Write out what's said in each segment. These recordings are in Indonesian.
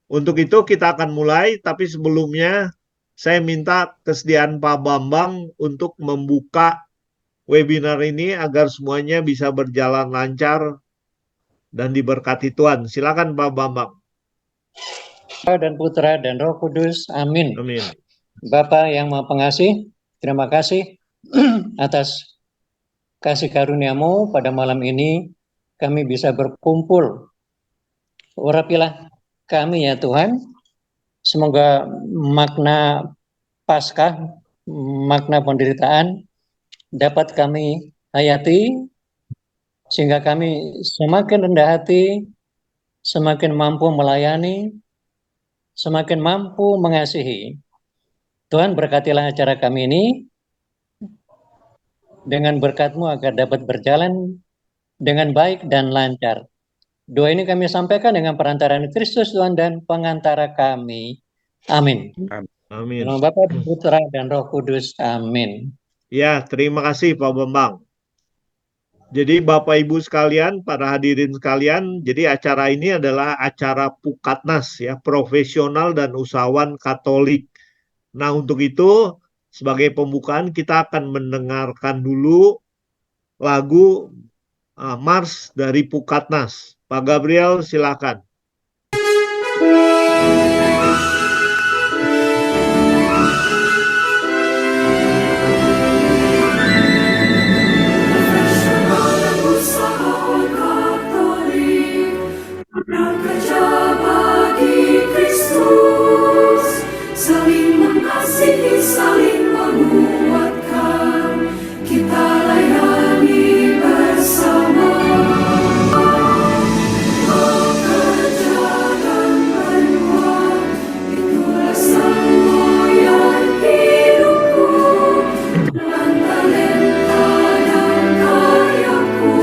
Untuk itu kita akan mulai, tapi sebelumnya saya minta kesediaan Pak Bambang untuk membuka webinar ini agar semuanya bisa berjalan lancar dan diberkati Tuhan. Silakan Pak Bambang. Dan Putra dan Roh Kudus. Amin. Amin. Bapa yang Maha Pengasih, terima kasih atas kasih karunia-Mu pada malam ini kami bisa berkumpul. Urapilah kami ya Tuhan. Semoga makna Paskah, makna penderitaan dapat kami hayati sehingga kami semakin rendah hati, semakin mampu melayani, semakin mampu mengasihi. Tuhan berkatilah acara kami ini dengan berkat-Mu agar dapat berjalan dengan baik dan lancar. Doa ini kami sampaikan dengan perantaraan Kristus Tuhan dan pengantara kami. Amin. Amin. Dalam Bapa dan Putra dan Roh Kudus. Amin. Ya, terima kasih Pak Bambang. Jadi Bapak Ibu sekalian, para hadirin sekalian, jadi acara ini adalah acara Pukatnas ya, profesional dan usahawan Katolik. Nah, untuk itu sebagai pembukaan kita akan mendengarkan dulu lagu Mars dari Pukatnas. Pak Gabriel silakan. Bekerja bagi Kristus, saling mengasihi, saling menguatkan, kita layani bersama. Bekerja dan berbuat, itulah semboyan hidupku, dengan talenta dan karyaku,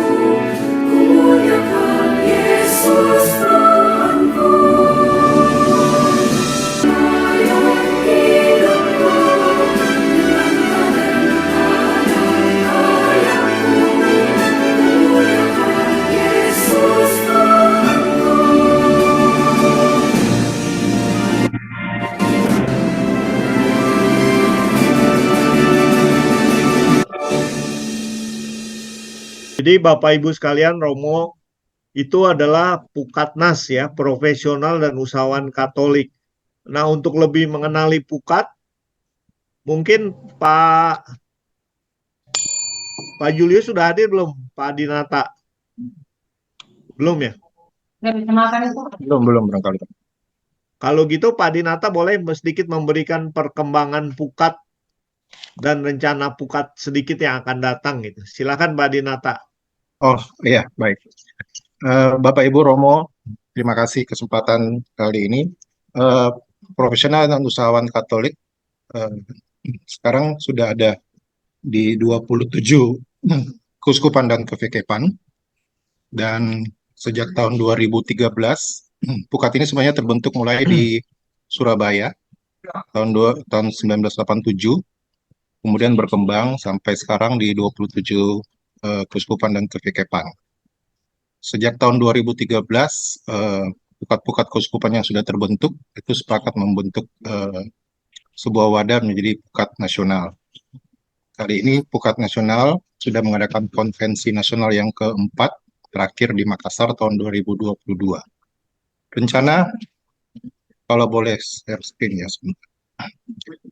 ku muliakan Yesus Tuhanku. Semboyan hidupku, dengan talenta dan karyaku, ku muliakan Yesus Tuhanku. Jadi Bapak Ibu sekalian, Romo itu adalah Pukatnas ya, profesional dan usahawan Katolik. Nah, untuk lebih mengenali Pukat, mungkin Pak Julius sudah hadir belum? Pak Dinata? Belum ya? Belum barangkali. Kalau gitu Pak Dinata boleh sedikit memberikan perkembangan Pukat dan rencana Pukat sedikit yang akan datang gitu. Silakan Pak Dinata. Oh iya, baik. Bapak Ibu Romo, terima kasih kesempatan kali ini. Profesional dan usahawan Katolik sekarang sudah ada di 27 keuskupan dan keVKPan, dan sejak tahun 2013 Pukat ini semuanya terbentuk mulai di Surabaya tahun 1987, kemudian berkembang sampai sekarang di 27 keuskupan dan keVKPan. Sejak tahun 2013, pukat-pukat keuskupan yang sudah terbentuk itu sepakat membentuk sebuah wadah menjadi pukat nasional. Kali ini pukat nasional sudah mengadakan konvensi nasional yang keempat, terakhir di Makassar tahun 2022. Rencana, kalau boleh share screen ya sebentar.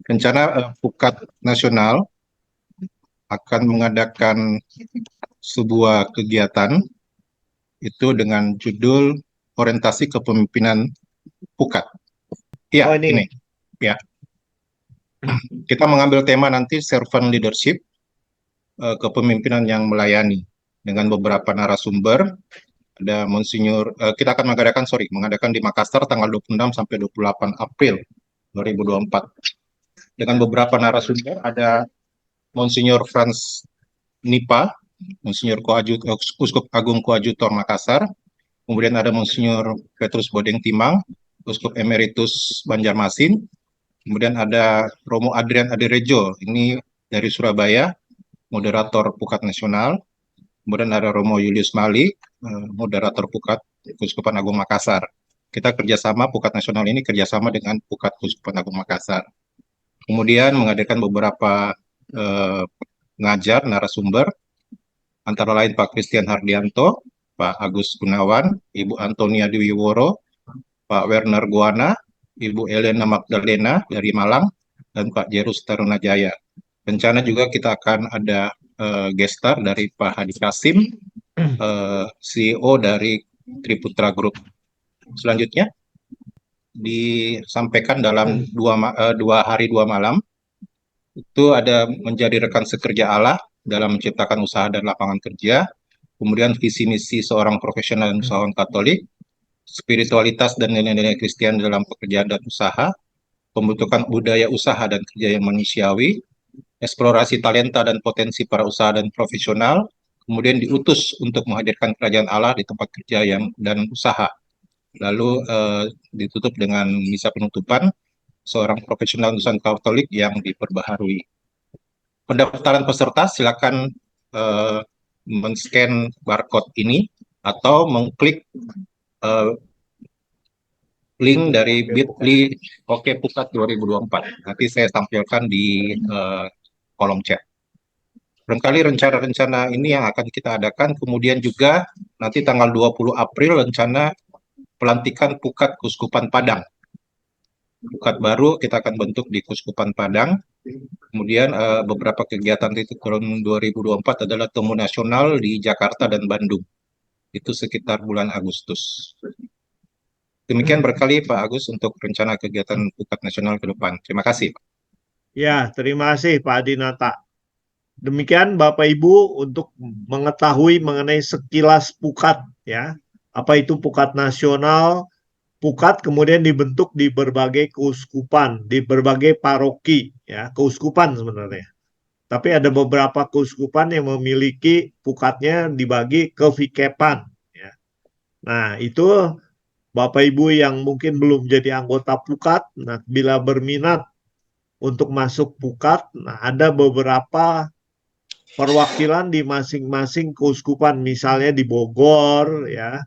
Rencana pukat nasional akan mengadakan sebuah kegiatan itu dengan judul orientasi kepemimpinan Pukat. Iya, ini. Ya. Kita mengambil tema nanti servant leadership, kepemimpinan yang melayani, dengan beberapa narasumber. Ada Monsinyur, kita akan mengadakan di Makassar tanggal 26 sampai 28 April 2024. Dengan beberapa narasumber, ada Monsinyur Franz Nipa, Monsinyur Uskup Agung Koadjutor Makassar. Kemudian ada Monsinyur Petrus Bodeng Timang, Uskup Emeritus Banjarmasin. Kemudian ada Romo Adrian Adirejo, ini dari Surabaya, moderator Pukat Nasional. Kemudian ada Romo Julius Mali, moderator Pukat Keuskupan Agung Makassar. kita kerjasama, Pukat Nasional ini kerjasama dengan Pukat Keuskupan Agung Makassar. Kemudian mengadakan beberapa pengajar, narasumber, antara lain Pak Christian Hardianto, Pak Agus Gunawan, Ibu Antonia Dwi Woro, Pak Werner Guana, Ibu Elena Magdalena dari Malang, dan Pak Jerus Tarunajaya. Rencana juga kita akan ada guest star dari Pak Hadi Kasim, CEO dari Triputra Group. Selanjutnya disampaikan dalam 2 hari 2 malam itu ada menjadi rekan sekerja Allah dalam menciptakan usaha dan lapangan kerja, kemudian visi misi seorang profesional dan usahawan Katolik, spiritualitas dan nilai-nilai Kristen dalam pekerjaan dan usaha, pembentukan budaya usaha dan kerja yang manusiawi, eksplorasi talenta dan potensi para usaha dan profesional, kemudian diutus untuk menghadirkan kerajaan Allah di tempat kerja dan usaha. Lalu ditutup dengan misa penutupan seorang profesional usahawan Katolik yang diperbaharui. Pendaftaran peserta silakan men-scan barcode ini atau mengklik link dari bit.ly Oke Pukat 2024. Nanti saya tampilkan di kolom chat. Barangkali rencana-rencana ini yang akan kita adakan. Kemudian juga nanti tanggal 20 April rencana pelantikan Pukat Keuskupan Padang. Pukat baru kita akan bentuk di Keuskupan Padang. Kemudian beberapa kegiatan di tahun 2024 adalah temu nasional di Jakarta dan Bandung. Itu sekitar bulan Agustus. Demikian berkali Pak Agus untuk rencana kegiatan Pukat Nasional ke depan. Terima kasih. Ya, terima kasih Pak Adinata. Demikian Bapak Ibu untuk mengetahui mengenai sekilas Pukat ya. Apa itu Pukat Nasional? Pukat kemudian dibentuk di berbagai keuskupan, di berbagai paroki ya, keuskupan sebenarnya. Tapi ada beberapa keuskupan yang memiliki pukatnya dibagi ke vikepan ya. Nah, itu Bapak Ibu yang mungkin belum jadi anggota pukat, nah bila berminat untuk masuk pukat, nah ada beberapa perwakilan di masing-masing keuskupan, misalnya di Bogor ya.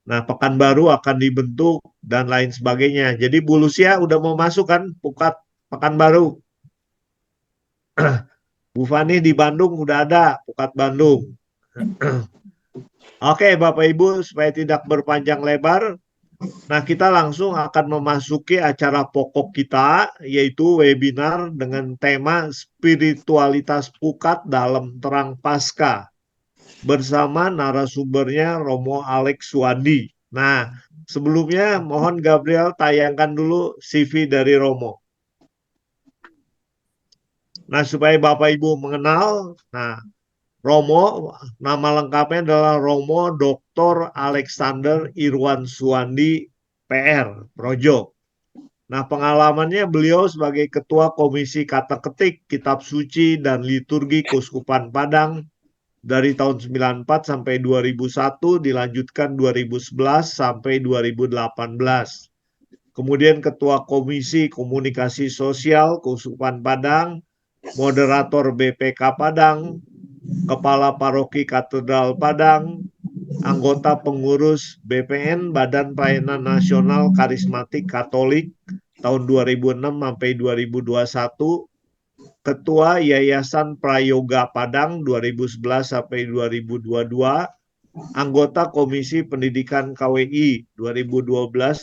Nah, Pekanbaru akan dibentuk dan lain sebagainya. Jadi Bu Lucia udah mau masuk kan pukat Pekanbaru. Bu Fani di Bandung udah ada pukat Bandung. Oke, Bapak Ibu, supaya tidak berpanjang lebar, nah kita langsung akan memasuki acara pokok kita, yaitu webinar dengan tema spiritualitas Pukat dalam Terang Paskah, bersama narasumbernya Romo Alex Suwandi. Nah, sebelumnya mohon Gabriel tayangkan dulu CV dari Romo. Nah, supaya Bapak Ibu mengenal, nah Romo, nama lengkapnya adalah Romo Dr. Alexander Irwan Suwandi, PR, Projo. Nah, pengalamannya beliau sebagai Ketua Komisi Kateketik, Kitab Suci, dan Liturgi Keuskupan Padang dari tahun 94 sampai 2001, dilanjutkan 2011 sampai 2018. Kemudian Ketua Komisi Komunikasi Sosial Keuskupan Padang, Moderator BPK Padang, Kepala Paroki Katedral Padang, anggota pengurus BPN Badan Pelayanan Nasional Karismatik Katolik tahun 2006 sampai 2021, Ketua Yayasan Prayoga Padang 2011 sampai 2022, anggota Komisi Pendidikan KWI 2012-2018,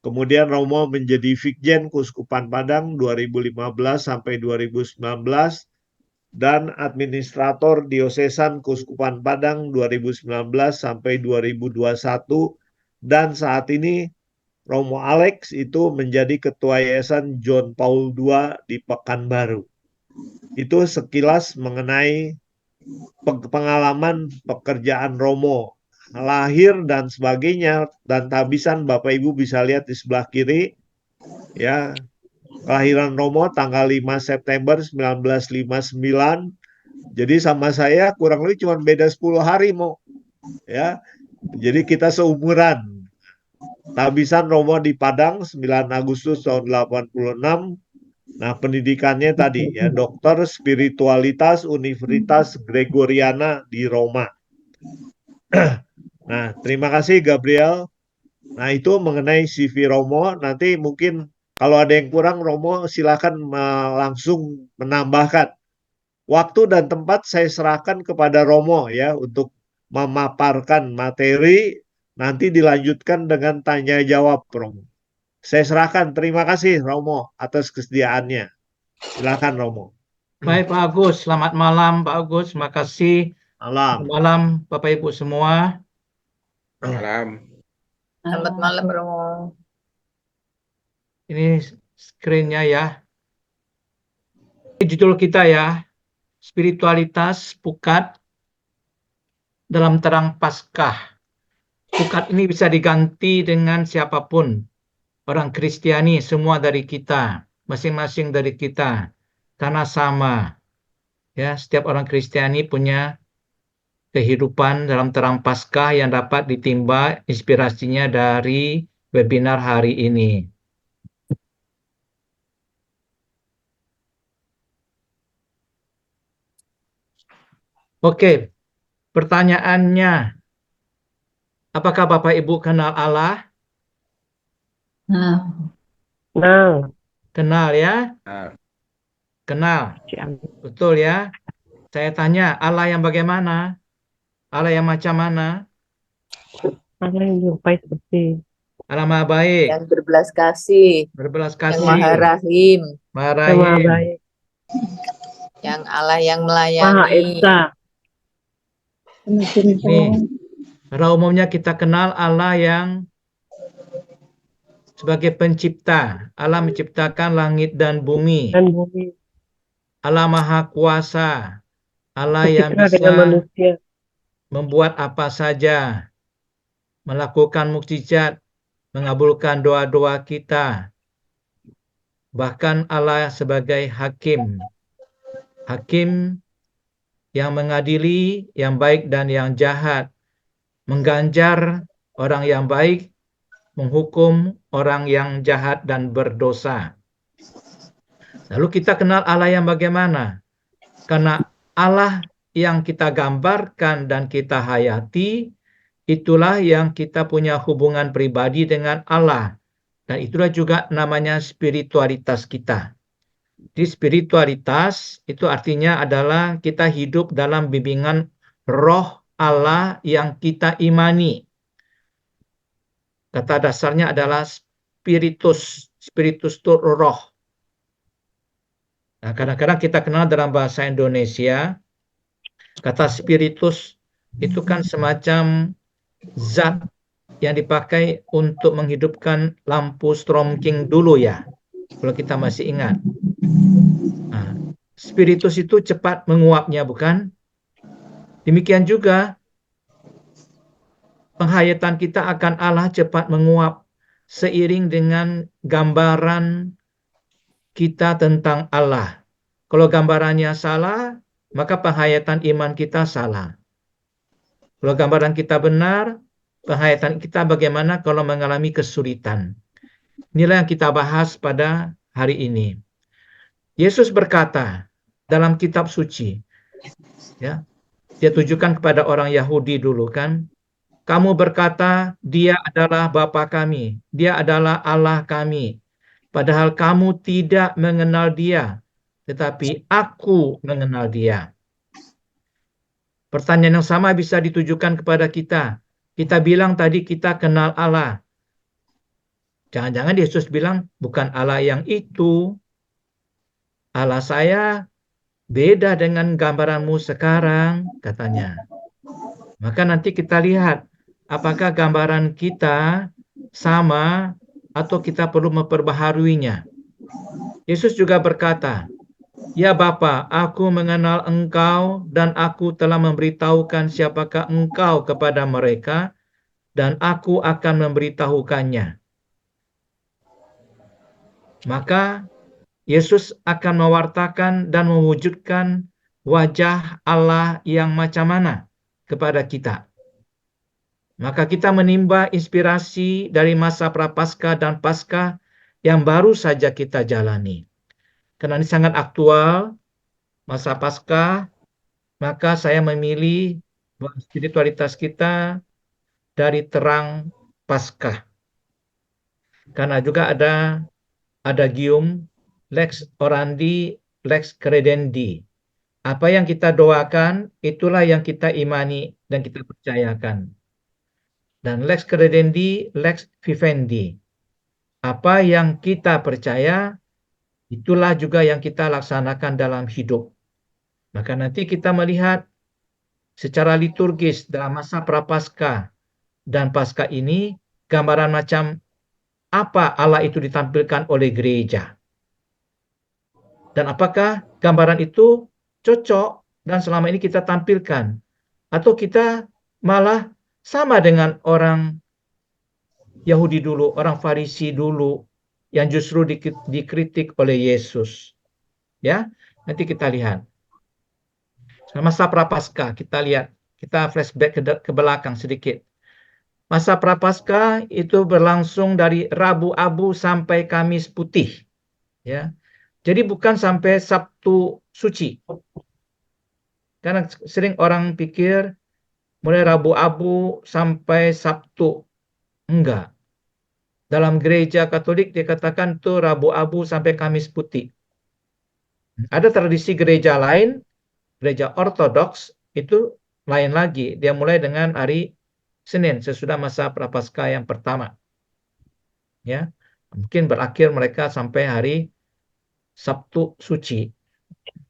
kemudian Romo menjadi Vikjen Keuskupan Padang 2015 sampai 2019, dan Administrator Diosesan Keuskupan Padang 2019 sampai 2021, dan saat ini Romo Alex itu menjadi Ketua Yayasan John Paul II di Pekanbaru. Itu sekilas mengenai pengalaman pekerjaan Romo, lahir dan sebagainya, dan tabisan Bapak Ibu bisa lihat di sebelah kiri ya. Kelahiran Romo tanggal 5 September 1959. Jadi sama saya kurang lebih cuma beda 10 hari Mo. Ya. Jadi kita seumuran. Tabisan Romo di Padang 9 Agustus tahun 86. Nah, pendidikannya tadi ya, Dokter Spiritualitas Universitas Gregoriana di Roma. Nah, terima kasih Gabriel. Nah, itu mengenai CV Romo. Nanti mungkin kalau ada yang kurang, Romo silakan langsung menambahkan. Waktu dan tempat saya serahkan kepada Romo ya untuk memaparkan materi. Nanti dilanjutkan dengan tanya jawab, Romo. Saya serahkan. Terima kasih Romo atas kesediaannya. Silakan Romo. Baik Pak Agus, selamat malam Pak Agus. Terima kasih. Selamat Malam. malam Bapak Ibu semua. Malam. Selamat malam, Romo. Ini screen-nya ya. Ini judul kita ya, spiritualitas pukat dalam terang Paskah. Pukat ini bisa diganti dengan siapapun. Orang Kristiani, semua dari kita, masing-masing dari kita. Karena sama. Ya, setiap orang Kristiani punya kehidupan dalam terang Paskah yang dapat ditimba inspirasinya dari webinar hari ini. Oke, pertanyaannya, apakah Bapak Ibu kenal Allah? Nah, Kenal ya? Nah, Kenal. Betul ya? Saya tanya, Allah yang bagaimana? Allah yang macam mana? Allah yang jumpai seperti Allah Maha Baik, yang berbelas kasih, berbelas yang kasih, Maha Rahim, Maha yang Maha Rahim, Baik, yang Allah yang Maha melayani. Esa. Nih, pada umumnya kita kenal Allah yang sebagai pencipta. Allah menciptakan langit dan bumi. Dan bumi Allah Maha Kuasa. Allah yang bercitra dengan bisa manusia. membuat apa saja. Melakukan mukjizat, mengabulkan doa-doa kita. Bahkan Allah sebagai hakim. Hakim yang mengadili yang baik dan yang jahat. Mengganjar orang yang baik, menghukum orang yang jahat dan berdosa. Lalu kita kenal Allah yang bagaimana? Karena Allah yang kita gambarkan dan kita hayati, itulah yang kita punya hubungan pribadi dengan Allah. Dan itulah juga namanya spiritualitas kita. Di spiritualitas itu artinya adalah kita hidup dalam bimbingan roh Allah yang kita imani. Kata dasarnya adalah spiritus. Spiritus itu roh. Nah, kadang-kadang kita kenal dalam bahasa Indonesia, kata spiritus itu kan semacam zat yang dipakai untuk menghidupkan lampu stromking dulu ya, kalau kita masih ingat. Nah, spiritus itu cepat menguapnya, bukan? Demikian juga penghayatan kita akan Allah cepat menguap seiring dengan gambaran kita tentang Allah. Kalau gambarannya salah, maka penghayatan iman kita salah. Kalau gambaran kita benar, penghayatan kita bagaimana kalau mengalami kesulitan. Inilah yang kita bahas pada hari ini. Yesus berkata dalam kitab suci, ya, dia tujukan kepada orang Yahudi dulu kan, kamu berkata dia adalah Bapa kami, dia adalah Allah kami, padahal kamu tidak mengenal dia, tetapi aku mengenal dia. Pertanyaan yang sama bisa ditujukan kepada kita. Kita bilang tadi kita kenal Allah. Jangan-jangan Yesus bilang bukan Allah yang itu. Allah saya beda dengan gambaranmu sekarang, katanya. Maka nanti kita lihat apakah gambaran kita sama atau kita perlu memperbaharuinya. Yesus juga berkata, ya Bapa, aku mengenal engkau dan aku telah memberitahukan siapakah engkau kepada mereka dan aku akan memberitahukannya. Maka Yesus akan mewartakan dan mewujudkan wajah Allah yang macam mana kepada kita. Maka kita menimba inspirasi dari masa Prapaskah dan Paskah yang baru saja kita jalani. Karena ini sangat aktual, masa Paskah, maka saya memilih bahwa spiritualitas kita dari terang Paskah. Karena juga ada adagium lex orandi, lex credendi. Apa yang kita doakan, itulah yang kita imani dan kita percayakan. Dan lex credendi, lex vivendi. Apa yang kita percaya, itulah juga yang kita laksanakan dalam hidup. Maka nanti kita melihat secara liturgis dalam masa Prapaskah dan Paskah ini, gambaran macam apa Allah itu ditampilkan oleh gereja. Dan apakah gambaran itu cocok dan selama ini kita tampilkan? Atau kita malah sama dengan orang Yahudi dulu, orang Farisi dulu, yang justru dikritik oleh Yesus. Ya, nanti kita lihat. Masa Prapaskah, kita lihat, kita flashback ke belakang sedikit. Masa Prapaskah itu berlangsung dari Rabu Abu sampai Kamis Putih. Ya. Jadi bukan sampai Sabtu Suci. Karena sering orang pikir mulai Rabu Abu sampai Sabtu. Enggak. Dalam gereja Katolik dikatakan itu Rabu Abu sampai Kamis Putih. Ada tradisi gereja lain, gereja Ortodoks itu lain lagi. Dia mulai dengan hari Senin sesudah masa Prapaskah yang pertama. Ya. Mungkin berakhir mereka sampai hari Sabtu Suci.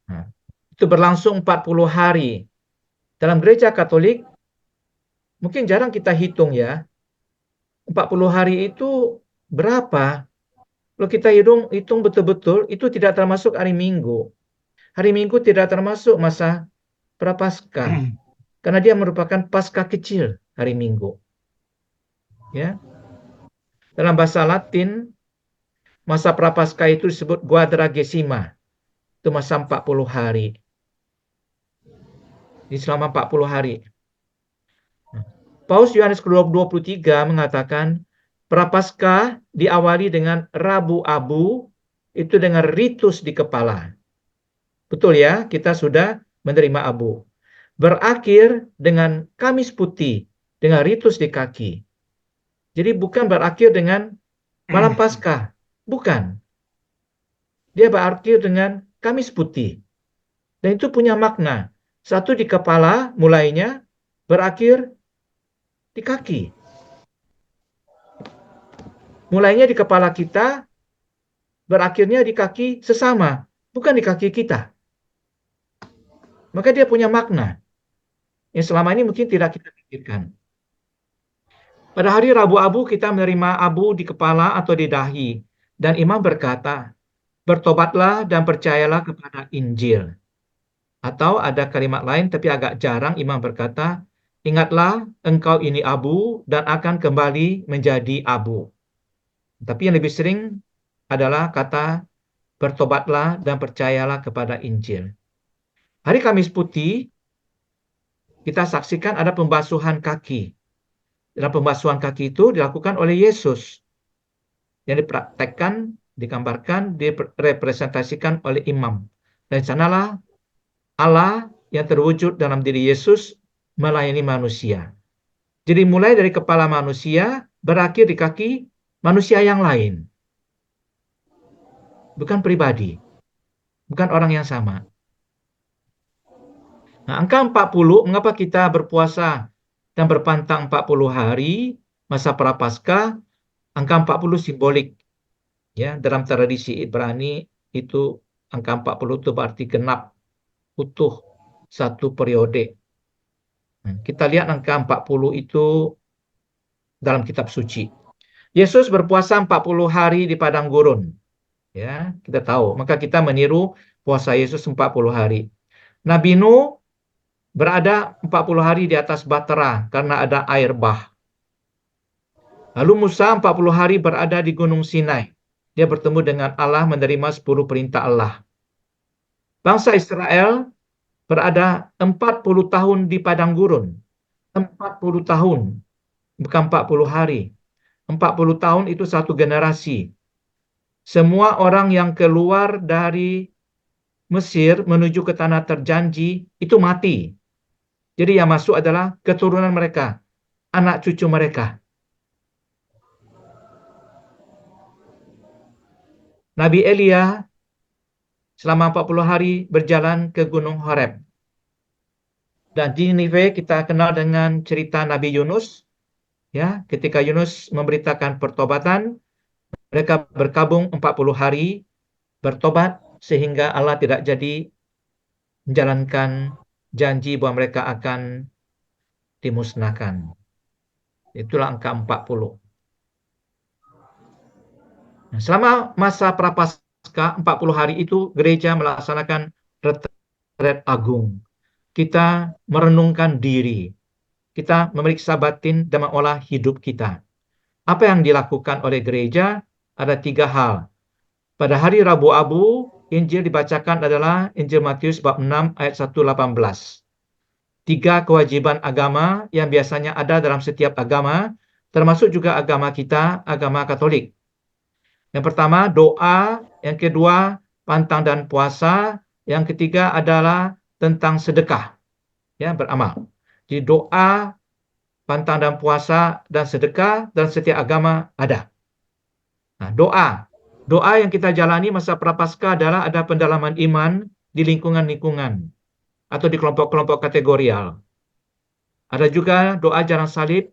Nah, itu berlangsung 40 hari. Dalam gereja Katolik, mungkin jarang kita hitung ya. 40 hari itu berapa? Kalau kita hitung betul-betul, itu tidak termasuk hari Minggu. Hari Minggu tidak termasuk masa Prapaskah. Karena dia merupakan Paskah kecil hari Minggu. Ya. Dalam bahasa Latin, masa Prapaskah itu disebut Quadragesima. Itu masa 40 hari. Di selama 40 hari. Paus Yohanes ke-23 mengatakan, Prapaskah diawali dengan Rabu Abu, itu dengan ritus di kepala. Betul ya, kita sudah menerima abu. Berakhir dengan Kamis Putih, dengan ritus di kaki. Jadi bukan berakhir dengan malam Paskah. Bukan. Dia berakhir dengan Kamis Putih. Dan itu punya makna. Satu di kepala mulainya, berakhir di kaki. Mulainya di kepala kita, berakhirnya di kaki sesama, bukan di kaki kita. Maka dia punya makna yang selama ini mungkin tidak kita pikirkan. Pada hari Rabu Abu kita menerima abu di kepala atau di dahi. Dan imam berkata, bertobatlah dan percayalah kepada Injil. Atau ada kalimat lain tapi agak jarang imam berkata, ingatlah engkau ini abu dan akan kembali menjadi abu. Tapi yang lebih sering adalah kata bertobatlah dan percayalah kepada Injil. Hari Kamis Putih, kita saksikan ada pembasuhan kaki. Dalam pembasuhan kaki itu dilakukan oleh Yesus. Yang dipraktekkan, digambarkan, direpresentasikan oleh imam. Dan sanalah Allah yang terwujud dalam diri Yesus melayani manusia. Jadi mulai dari kepala manusia, berakhir di kaki manusia yang lain. Bukan pribadi. Bukan orang yang sama. Nah, angka 40, mengapa kita berpuasa dan berpantang 40 hari, masa Prapaskah, angka 40 simbolik. Ya, dalam tradisi Ibrani itu angka 40 itu berarti genap, utuh, satu periode. Nah, kita lihat angka 40 itu dalam kitab suci. Yesus berpuasa 40 hari di padang gurun. Ya, kita tahu. Maka kita meniru puasa Yesus 40 hari. Nabi Nuh berada 40 hari di atas bahtera karena ada air bah. Lalu Musa 40 hari berada di Gunung Sinai. Dia bertemu dengan Allah menerima 10 perintah Allah. Bangsa Israel berada 40 tahun di padang gurun. 40 tahun, bukan 40 hari. 40 tahun itu satu generasi. Semua orang yang keluar dari Mesir menuju ke tanah terjanji itu mati. Jadi yang masuk adalah keturunan mereka. anak cucu mereka. Nabi Elia selama 40 hari berjalan ke Gunung Horeb. Dan di Ninive kita kenal dengan cerita Nabi Yunus. Ya, ketika Yunus memberitakan pertobatan, mereka berkabung 40 hari bertobat sehingga Allah tidak jadi menjalankan janji bahwa mereka akan dimusnahkan. Itulah angka 40. Nah, selama masa Prapaskah 40 hari itu gereja melaksanakan retret agung. Kita merenungkan diri. Kita memeriksa batin dan mengolah hidup kita. Apa yang dilakukan oleh gereja? Ada 3 hal. Pada hari Rabu Abu, Injil dibacakan adalah Injil Matius bab 6 ayat 1-18. 3 kewajiban agama yang biasanya ada dalam setiap agama, termasuk juga agama kita, agama Katolik. Yang pertama, doa. Yang kedua, pantang dan puasa. Yang ketiga adalah tentang sedekah. Ya, beramal. Jadi doa, pantang dan puasa, dan sedekah, dan setiap agama ada. Nah, doa. Doa yang kita jalani masa Prapaskah adalah ada pendalaman iman di lingkungan-lingkungan atau di kelompok-kelompok kategorial. Ada juga doa jalan salib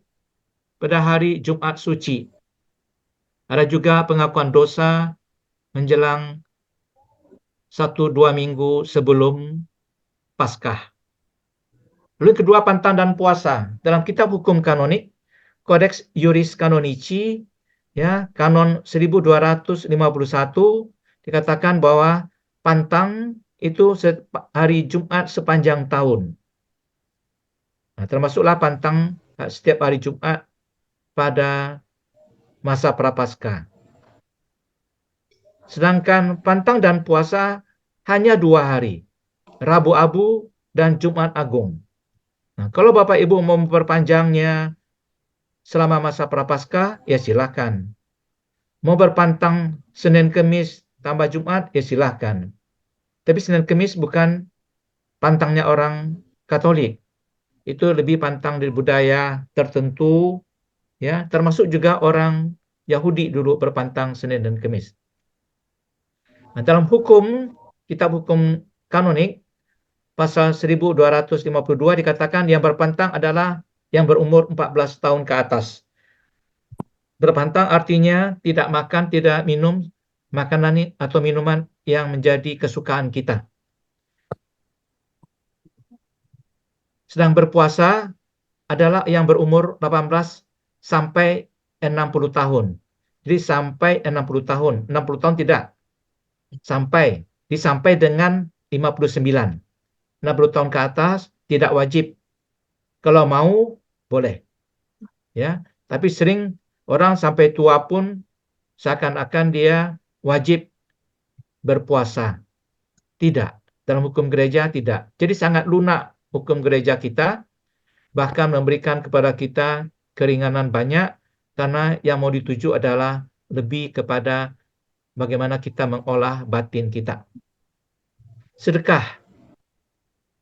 pada hari Jumat Suci. Ada juga pengakuan dosa menjelang 1-2 minggu sebelum Paskah. Lalu kedua, pantang dan puasa. Dalam kitab hukum kanonik, Codex Iuris Canonici, ya, kanon 1251, dikatakan bahwa pantang itu hari Jumat sepanjang tahun. Nah, termasuklah pantang setiap hari Jumat pada masa Prapaskah. Sedangkan pantang dan puasa hanya 2 hari, Rabu Abu dan Jumat Agung. Nah, kalau Bapak Ibu mau memperpanjangnya selama masa Prapaskah, ya silakan. Mau berpantang Senin Kemis tambah Jumat, ya silakan. Tapi Senin Kemis bukan pantangnya orang Katolik. Itu lebih pantang di budaya tertentu, ya, termasuk juga orang Yahudi dulu berpantang Senin dan Kemis. Nah, dalam hukum, kitab hukum kanonik, pasal 1252 dikatakan yang berpantang adalah yang berumur 14 tahun ke atas. Berpantang artinya tidak makan, tidak minum makanan atau minuman yang menjadi kesukaan kita. Sedang berpuasa adalah yang berumur 18 sampai 60 tahun. Jadi sampai 60 tahun. 60 tahun tidak. Sampai dengan 59. 60 tahun ke atas tidak wajib. Kalau mau boleh. Ya, tapi sering orang sampai tua pun seakan-akan dia wajib berpuasa. Tidak. Dalam hukum gereja tidak. Jadi sangat lunak hukum gereja kita, bahkan memberikan kepada kita keringanan banyak, karena yang mau dituju adalah lebih kepada bagaimana kita mengolah batin kita. Sedekah.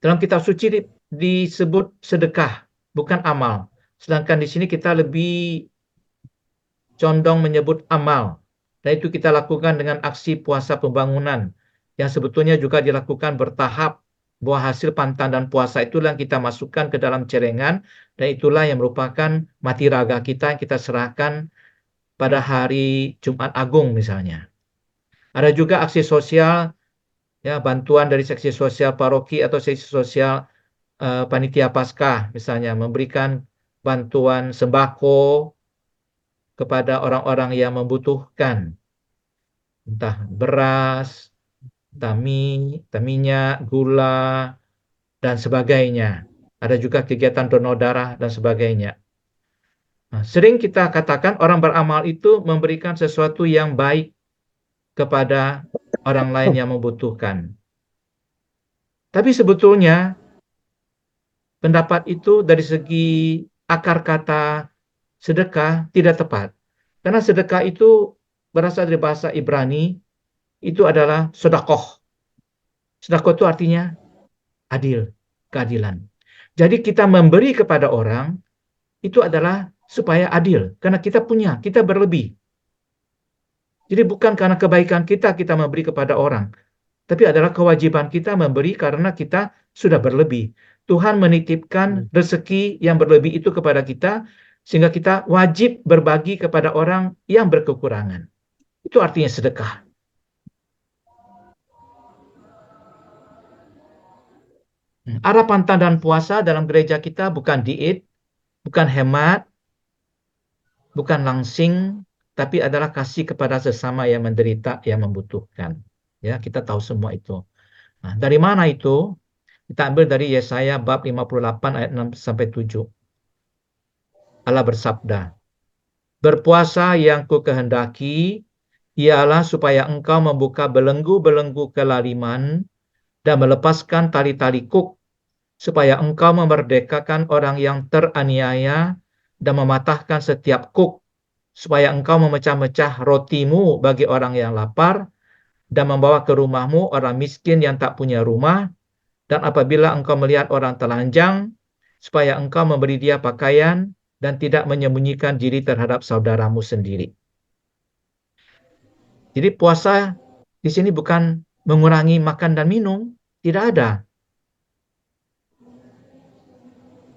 Dalam kitab suci disebut sedekah, bukan amal. Sedangkan di sini kita lebih condong menyebut amal. Dan itu kita lakukan dengan aksi puasa pembangunan, yang sebetulnya juga dilakukan bertahap, bahwa hasil pantang dan puasa itulah yang kita masukkan ke dalam celengan, dan itulah yang merupakan mati raga kita yang kita serahkan pada hari Jumat Agung misalnya. Ada juga aksi sosial, ya, bantuan dari seksi sosial paroki atau seksi sosial panitia Paskah, misalnya memberikan bantuan sembako kepada orang-orang yang membutuhkan, entah beras, entah minyak, gula, dan sebagainya. Ada juga kegiatan donor darah dan sebagainya. Nah, sering kita katakan orang beramal itu memberikan sesuatu yang baik kepada orang lain yang membutuhkan. Tapi sebetulnya pendapat itu dari segi akar kata sedekah tidak tepat. Karena sedekah itu berasal dari bahasa Ibrani, itu adalah sedekah. Sedekah itu artinya adil, keadilan. Jadi kita memberi kepada orang itu adalah supaya adil. Karena kita berlebih. Jadi bukan karena kebaikan kita memberi kepada orang. Tapi adalah kewajiban kita memberi karena kita sudah berlebih. Tuhan menitipkan rezeki yang berlebih itu kepada kita, sehingga kita wajib berbagi kepada orang yang berkekurangan. Itu artinya sedekah. Arah pantang dan puasa dalam gereja kita bukan diet, bukan hemat, bukan langsing, tapi adalah kasih kepada sesama yang menderita, yang membutuhkan. Ya, kita tahu semua itu. Nah, dari mana itu? Kita ambil dari Yesaya bab 58 ayat 6 sampai 7. Allah bersabda, "Berpuasa yang ku kehendaki ialah supaya engkau membuka belenggu-belenggu kelaliman dan melepaskan tali-tali kuk, supaya engkau memerdekakan orang yang teraniaya dan mematahkan setiap kuk, supaya engkau memecah-mecah rotimu bagi orang yang lapar dan membawa ke rumahmu orang miskin yang tak punya rumah, dan apabila engkau melihat orang telanjang, supaya engkau memberi dia pakaian dan tidak menyembunyikan diri terhadap saudaramu sendiri." Jadi puasa di sini bukan mengurangi makan dan minum, tidak ada.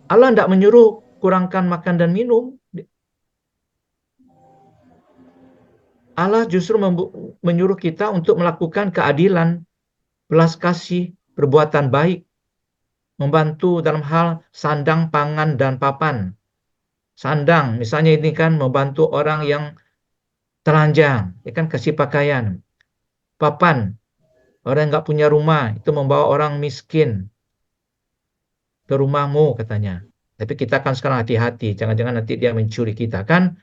Allah tidak menyuruh kurangkan makan dan minum. Allah justru menyuruh kita untuk melakukan keadilan, belas kasih, perbuatan baik, membantu dalam hal sandang, pangan, dan papan. Sandang, misalnya ini kan membantu orang yang telanjang, ya kan, kasih pakaian. Papan, orang yang nggak punya rumah, itu membawa orang miskin ke rumahmu katanya. Tapi kita kan sekarang hati-hati, jangan-jangan nanti dia mencuri kita kan.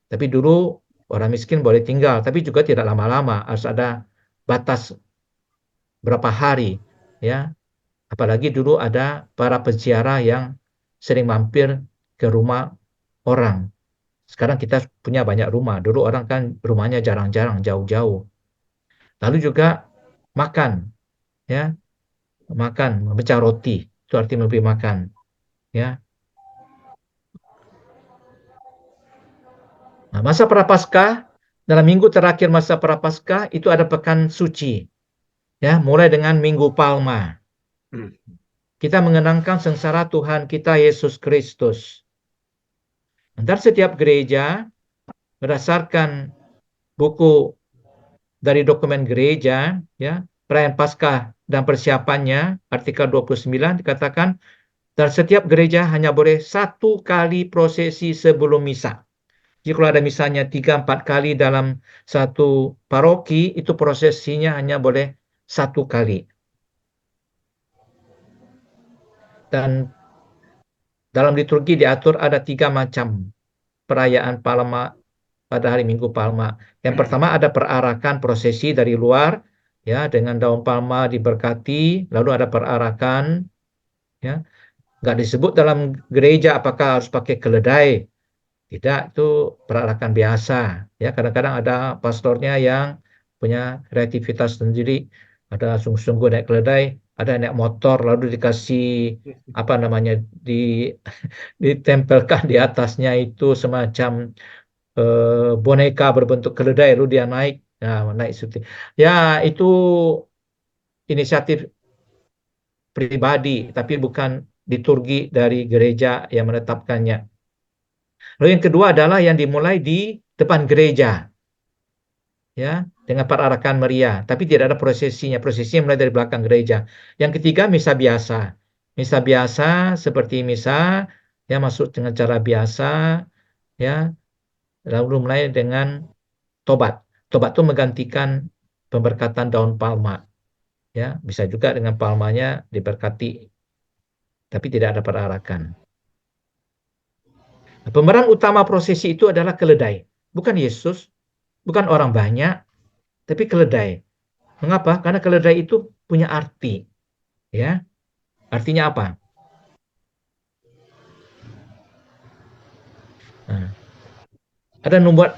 Tapi dulu orang miskin boleh tinggal, tapi juga tidak lama-lama, harus ada batas berapa hari, ya. Apalagi dulu ada para peziarah yang sering mampir ke rumah orang. Sekarang kita punya banyak rumah. Dulu orang kan rumahnya jarang-jarang, jauh-jauh. Lalu juga makan, ya, makan, memecah roti, itu arti memberi makan, ya. Nah, masa Prapaskah, dalam minggu terakhir masa Prapaskah itu ada pekan suci, ya, mulai dengan Minggu Palma. Kita mengenangkan sengsara Tuhan kita Yesus Kristus. Antar setiap gereja berdasarkan buku dari dokumen gereja, ya, perayaan Paskah dan persiapannya, artikel 29 dikatakan, dan setiap gereja hanya boleh 1 kali prosesi sebelum misa. Jadi kalau ada misalnya 3-4 kali dalam satu paroki, itu prosesinya hanya boleh 1 kali. Dan dalam liturgi diatur ada 3 macam perayaan Palma pada hari Minggu Palma. Yang pertama ada perarakan prosesi dari luar, ya, dengan daun palma diberkati, lalu ada perarakan, ya. Nggak disebut dalam gereja apakah harus pakai keledai. Tidak, itu perarakan biasa. Ya, kadang-kadang ada pastornya yang punya kreativitas sendiri. Ada sungguh-sungguh naik keledai, ada naik motor, lalu dikasih apa namanya, ditempelkan di atasnya itu semacam boneka berbentuk keledai, lalu dia naik, naik seperti. Ya, itu inisiatif pribadi, tapi bukan liturgi dari gereja yang menetapkannya. Lalu yang kedua adalah yang dimulai di depan gereja, ya, dengan perarakan meriah, tapi tidak ada prosesinya. Prosesinya mulai dari belakang gereja. Yang ketiga misa biasa. Misa biasa seperti misa, ya, masuk dengan cara biasa, ya. Lalu mulai dengan tobat. Tobat itu menggantikan pemberkatan daun palma, ya. Bisa juga dengan palmanya diberkati, tapi tidak ada perarakan. Nah, pemeran utama prosesi itu adalah keledai, bukan Yesus, bukan orang banyak, tapi keledai. Mengapa? Karena keledai itu punya arti, ya. Artinya apa? Nah, ada nubuat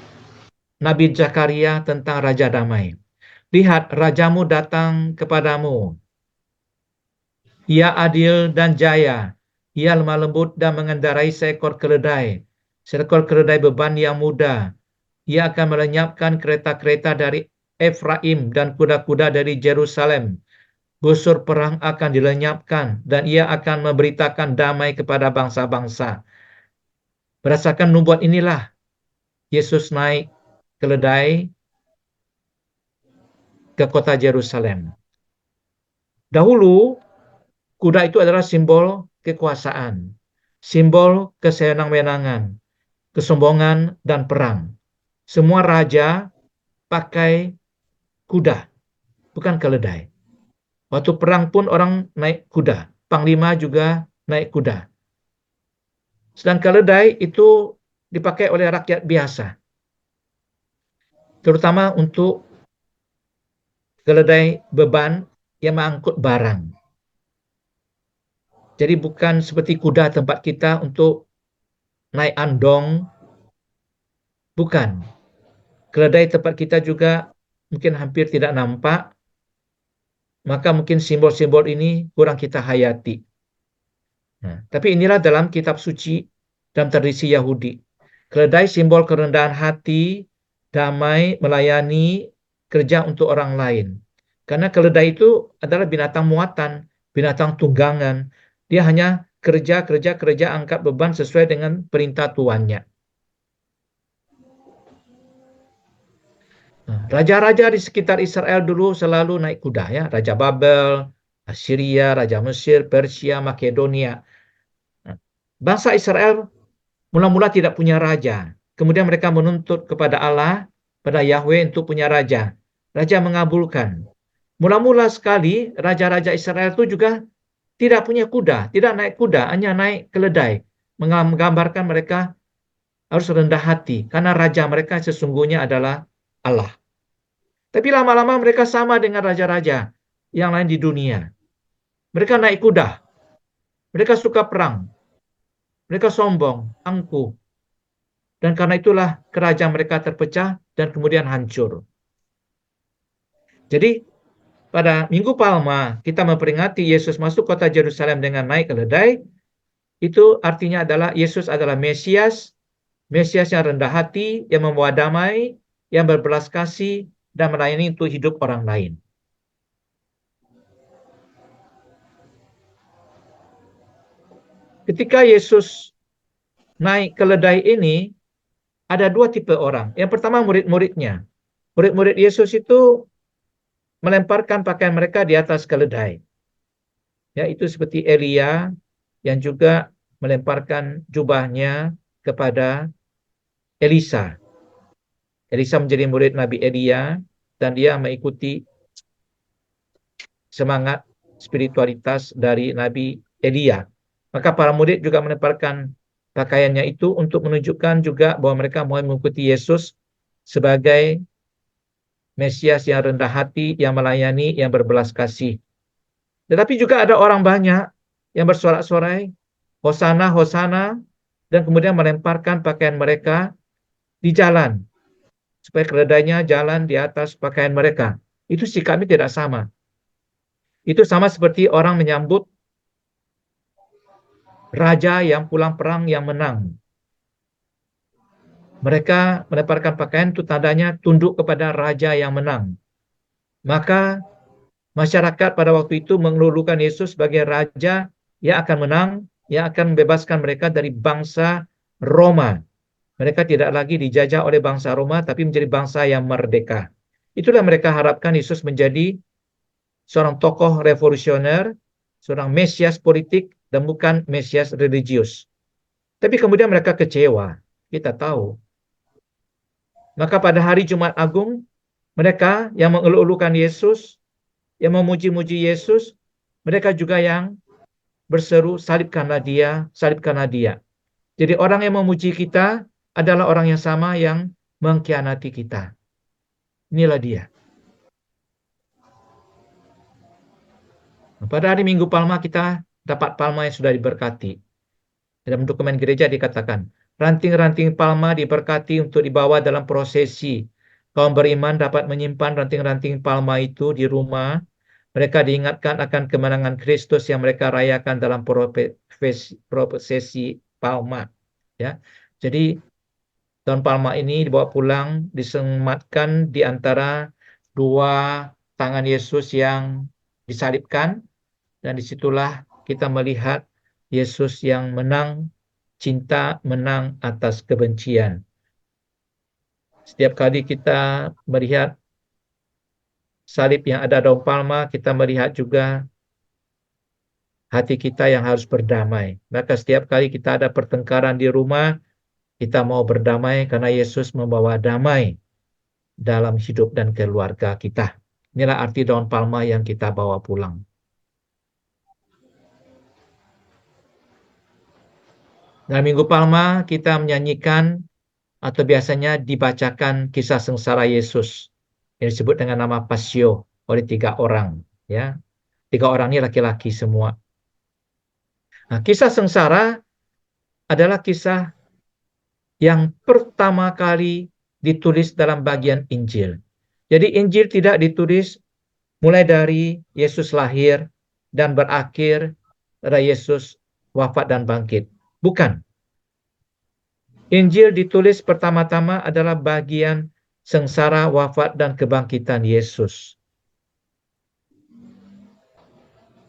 Nabi Zakaria tentang Raja Damai. Lihat, rajamu datang kepadamu. Ia adil dan jaya, Ia lemah lembut dan mengendarai seekor keledai. Seekor keledai beban yang muda. Ia akan melenyapkan kereta-kereta dari Efraim dan kuda-kuda dari Yerusalem. Busur perang akan dilenyapkan dan ia akan memberitakan damai kepada bangsa-bangsa. Berdasarkan nubuat inilah Yesus naik keledai ke kota Yerusalem. Dahulu, kuda itu adalah simbol kekuasaan, simbol kesenang-wenangan, kesombongan, dan perang. Semua raja pakai kuda, bukan keledai. Waktu perang pun orang naik kuda, panglima juga naik kuda. Sedang keledai itu dipakai oleh rakyat biasa, terutama untuk keledai beban yang mengangkut barang. Jadi bukan seperti kuda tempat kita untuk naik andong, bukan. Keledai tempat kita juga mungkin hampir tidak nampak, maka mungkin simbol-simbol ini kurang kita hayati. Nah, tapi inilah dalam kitab suci, dalam tradisi Yahudi. Keledai simbol kerendahan hati, damai, melayani, kerja untuk orang lain. Karena keledai itu adalah binatang muatan, binatang tunggangan. Dia hanya kerja, angkat beban sesuai dengan perintah tuannya. Raja-raja di sekitar Israel dulu selalu naik kuda, ya. Raja Babel, Assyria, Raja Mesir, Persia, Makedonia. Bangsa Israel mula-mula tidak punya raja. Kemudian mereka menuntut kepada Allah, pada Yahweh untuk punya raja. Raja mengabulkan. Mula-mula sekali raja-raja Israel itu juga tidak punya kuda, tidak naik kuda, hanya naik keledai. Menggambarkan mereka harus rendah hati, karena raja mereka sesungguhnya adalah Allah. Tapi lama-lama mereka sama dengan raja-raja yang lain di dunia. Mereka naik kuda. Mereka suka perang. Mereka sombong, angkuh. Dan karena itulah kerajaan mereka terpecah dan kemudian hancur. Jadi pada Minggu Palma kita memperingati Yesus masuk kota Yerusalem dengan naik keledai. Itu artinya adalah Yesus adalah Mesias. Mesias yang rendah hati, yang membawa damai, yang berbelas kasih, dan melayani untuk hidup orang lain. Ketika Yesus naik keledai ini, ada dua tipe orang. Yang pertama murid-muridnya. Murid-murid Yesus itu melemparkan pakaian mereka di atas keledai. Ya, itu seperti Elia yang juga melemparkan jubahnya kepada Elisa. Elisa menjadi murid Nabi Elia dan dia mengikuti semangat spiritualitas dari Nabi Elia. Maka para murid juga melemparkan pakaiannya itu untuk menunjukkan juga bahwa mereka mau mengikuti Yesus sebagai Mesias yang rendah hati, yang melayani, yang berbelas kasih. Tetapi juga ada orang banyak yang bersorak-sorai, Hosana, Hosana, dan kemudian melemparkan pakaian mereka di jalan, supaya keledainya jalan di atas pakaian mereka. Itu sikapnya tidak sama. Itu sama seperti orang menyambut raja yang pulang perang yang menang. Mereka melemparkan pakaian itu tandanya tunduk kepada raja yang menang. Maka masyarakat pada waktu itu mengelulukan Yesus sebagai raja yang akan menang, yang akan membebaskan mereka dari bangsa Roma. Mereka tidak lagi dijajah oleh bangsa Roma, tapi menjadi bangsa yang merdeka. Itulah mereka harapkan Yesus menjadi seorang tokoh revolusioner, seorang Mesias politik, dan bukan Mesias religius. Tapi kemudian mereka kecewa, kita tahu. Maka pada hari Jumat Agung, mereka yang mengeluh-elukan Yesus, yang memuji-muji Yesus, mereka juga yang berseru, salibkanlah dia, salibkanlah dia. Jadi orang yang memuji kita adalah orang yang sama yang mengkhianati kita. Inilah dia. Pada hari Minggu Palma kita dapat palma yang sudah diberkati. Dalam dokumen gereja dikatakan, ranting-ranting palma diberkati untuk dibawa dalam prosesi. Kaum beriman dapat menyimpan ranting-ranting palma itu di rumah Mereka diingatkan akan kemenangan Kristus yang mereka rayakan dalam prosesi Palma. Ya, jadi daun palma ini dibawa pulang, disematkan di antara dua tangan Yesus yang disalibkan, dan disitulah kita melihat Yesus yang menang, cinta menang atas kebencian. Setiap kali kita melihat salib yang ada daun palma, kita melihat juga hati kita yang harus berdamai. Maka setiap kali kita ada pertengkaran di rumah, kita mau berdamai karena Yesus membawa damai dalam hidup dan keluarga kita. Inilah arti daun palma yang kita bawa pulang. Dalam Minggu Palma kita menyanyikan atau biasanya dibacakan kisah sengsara Yesus yang disebut dengan nama Pasio oleh 3 orang. Ya, 3 orang ini laki-laki semua. Nah, kisah sengsara adalah kisah yang pertama kali ditulis dalam bagian Injil. Jadi Injil tidak ditulis mulai dari Yesus lahir dan berakhir pada Yesus wafat dan bangkit. Bukan. Injil ditulis pertama-tama adalah bagian sengsara, wafat, dan kebangkitan Yesus.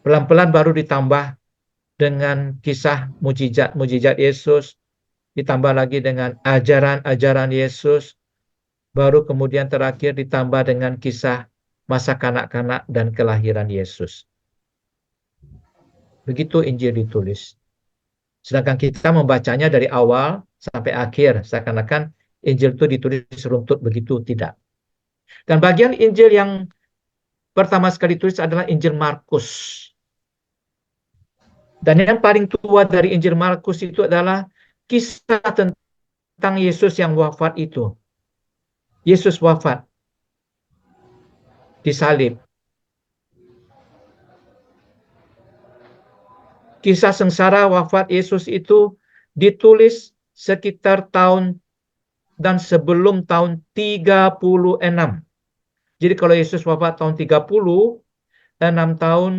Pelan-pelan baru ditambah dengan kisah mujizat Yesus, ditambah lagi dengan ajaran-ajaran Yesus, baru kemudian terakhir ditambah dengan kisah masa kanak-kanak dan kelahiran Yesus. Begitu Injil ditulis. Sedangkan kita membacanya dari awal sampai akhir, seakan-akan Injil itu ditulis runtut begitu, tidak. Dan bagian Injil yang pertama sekali ditulis adalah Injil Markus. Dan yang paling tua dari Injil Markus itu adalah kisah tentang Yesus yang wafat itu. Yesus wafat, disalib. Kisah sengsara wafat Yesus itu ditulis sekitar tahun dan sebelum tahun 36. Jadi kalau Yesus wafat tahun 30, 6 tahun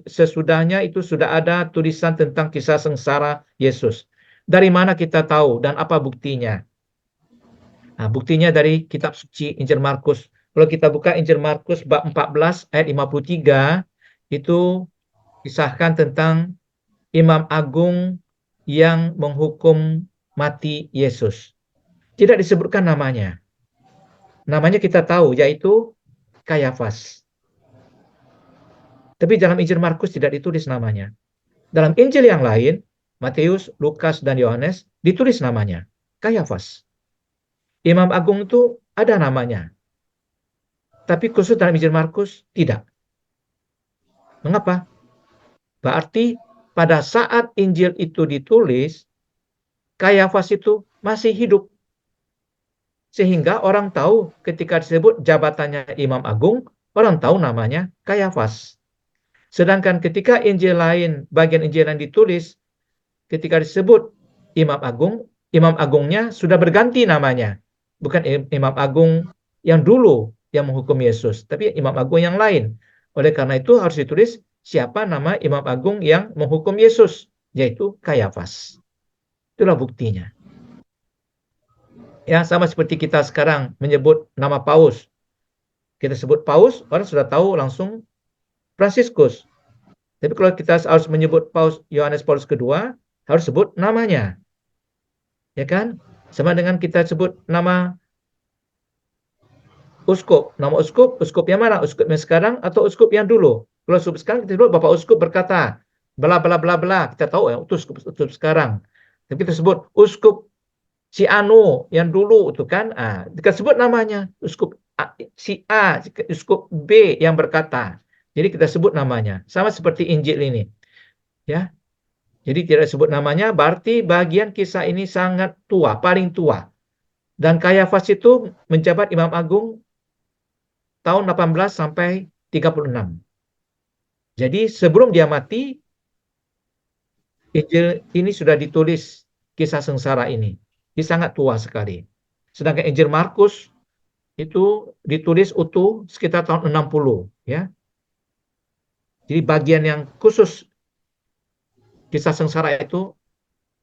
sesudahnya itu sudah ada tulisan tentang kisah sengsara Yesus. Dari mana kita tahu dan apa buktinya? Nah, buktinya dari kitab suci Injil Markus. Kalau kita buka Injil Markus bab 14 ayat 53, itu kisahkan tentang Imam Agung yang menghukum mati Yesus. Tidak disebutkan namanya. Namanya kita tahu, yaitu Kayafas. Tapi dalam Injil Markus tidak ditulis namanya. Dalam Injil yang lain, Matius, Lukas, dan Yohanes, ditulis namanya, Kayafas. Imam Agung itu ada namanya. Tapi khusus dalam Injil Markus, tidak. Mengapa? Berarti pada saat Injil itu ditulis, Kayafas itu masih hidup. Sehingga orang tahu ketika disebut jabatannya Imam Agung, orang tahu namanya Kayafas. Sedangkan ketika Injil lain, bagian Injil yang ditulis, ketika disebut Imam Agung, Imam Agungnya sudah berganti namanya. Bukan Imam Agung yang dulu yang menghukum Yesus, tapi Imam Agung yang lain. Oleh karena itu harus ditulis siapa nama Imam Agung yang menghukum Yesus, yaitu Kayafas. Itulah buktinya. Ya, sama seperti kita sekarang menyebut nama Paus. Kita sebut Paus, orang sudah tahu langsung Fransiskus. Tapi kalau kita harus menyebut Paus Yohanes Paulus II, harus sebut namanya. Ya kan? Sama dengan kita sebut nama uskup. Nama uskup yang mana? Uskup yang sekarang atau uskup yang dulu? Kalau uskup sekarang kita sebut Bapak Uskup berkata, bla bla bla bla. Kita tahu ya, itu uskup sekarang. Tapi kita sebut uskup si Anu yang dulu itu kan, kita sebut namanya uskup si A, uskup B yang berkata. Jadi kita sebut namanya. Sama seperti Injil ini. Ya. Jadi tidak disebut namanya, berarti bagian kisah ini sangat tua, paling tua. Dan Kayafas itu menjabat Imam Agung tahun 18 sampai 36. Jadi sebelum dia mati, Injil ini sudah ditulis kisah sengsara ini. Ini sangat tua sekali. Sedangkan Injil Markus itu ditulis utuh sekitar tahun 60, ya. Jadi bagian yang khusus kisah sengsara itu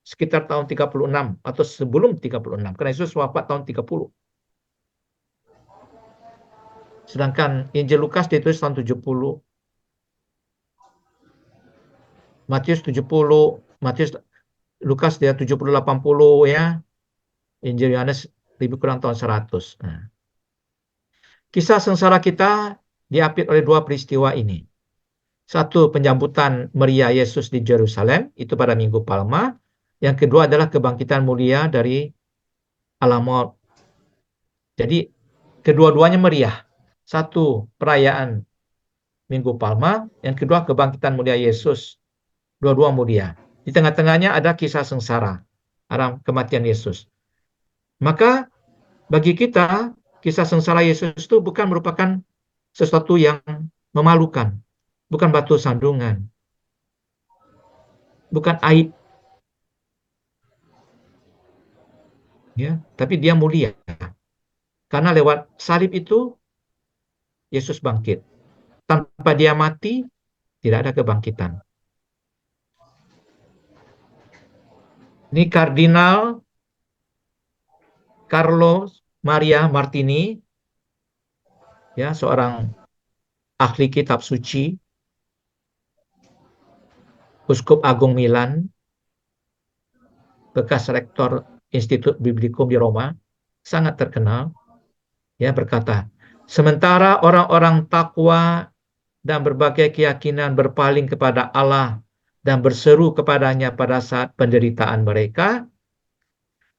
sekitar tahun 36 atau sebelum 36. Karena Yesus wafat tahun 30. Sedangkan Injil Lukas ditulis tahun 70. Matius 70, Lukas dia 70-80 ya. Injil Yohanes lebih kurang tahun 100. Nah, kisah sengsara kita diapit oleh dua peristiwa ini. Satu, penyambutan meriah Yesus di Yerusalem, itu pada Minggu Palma. Yang kedua adalah kebangkitan mulia dari alam maut. Jadi, kedua-duanya meriah. Satu, perayaan Minggu Palma. Yang kedua, kebangkitan mulia Yesus. Dua-dua mulia. Di tengah-tengahnya ada kisah sengsara, ada kematian Yesus. Maka, bagi kita, kisah sengsara Yesus itu bukan merupakan sesuatu yang memalukan. Bukan batu sandungan. Bukan aib. Ya, tapi dia mulia. Karena lewat salib itu, Yesus bangkit. Tanpa dia mati, tidak ada kebangkitan. Ini Kardinal Carlo Maria Martini, ya, seorang ahli kitab suci, Uskup Agung Milan, bekas rektor Institut Biblikum di Roma, sangat terkenal, ya, berkata, sementara orang-orang takwa dan berbagai keyakinan berpaling kepada Allah dan berseru kepadanya pada saat penderitaan mereka,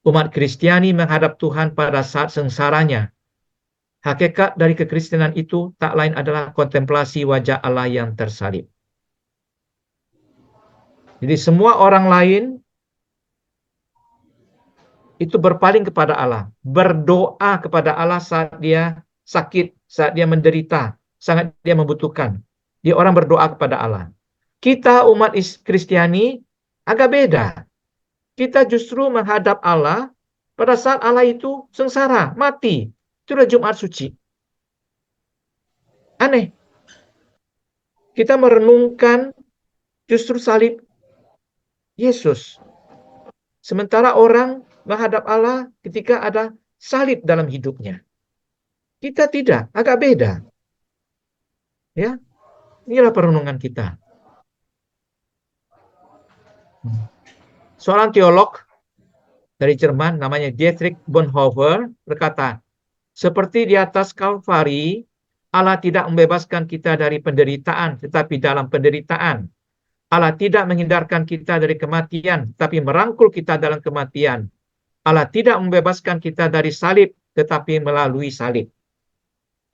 umat Kristiani menghadap Tuhan pada saat sengsaranya. Hakikat dari kekristenan itu tak lain adalah kontemplasi wajah Allah yang tersalib. Jadi semua orang lain itu berpaling kepada Allah, berdoa kepada Allah saat dia sakit, saat dia menderita, sangat dia membutuhkan. Dia orang berdoa kepada Allah. Kita umat Kristiani agak beda. Kita justru menghadap Allah pada saat Allah itu sengsara, mati. Itulah Jumat Suci. Aneh. Kita merenungkan justru salib Yesus. Sementara orang menghadap Allah ketika ada salib dalam hidupnya. Kita tidak, agak beda. Ya, inilah perenungan kita. Seorang teolog dari Jerman namanya Dietrich Bonhoeffer berkata, seperti di atas Kalvari, Allah tidak membebaskan kita dari penderitaan, tetapi dalam penderitaan. Allah tidak menghindarkan kita dari kematian, tetapi merangkul kita dalam kematian. Allah tidak membebaskan kita dari salib, tetapi melalui salib.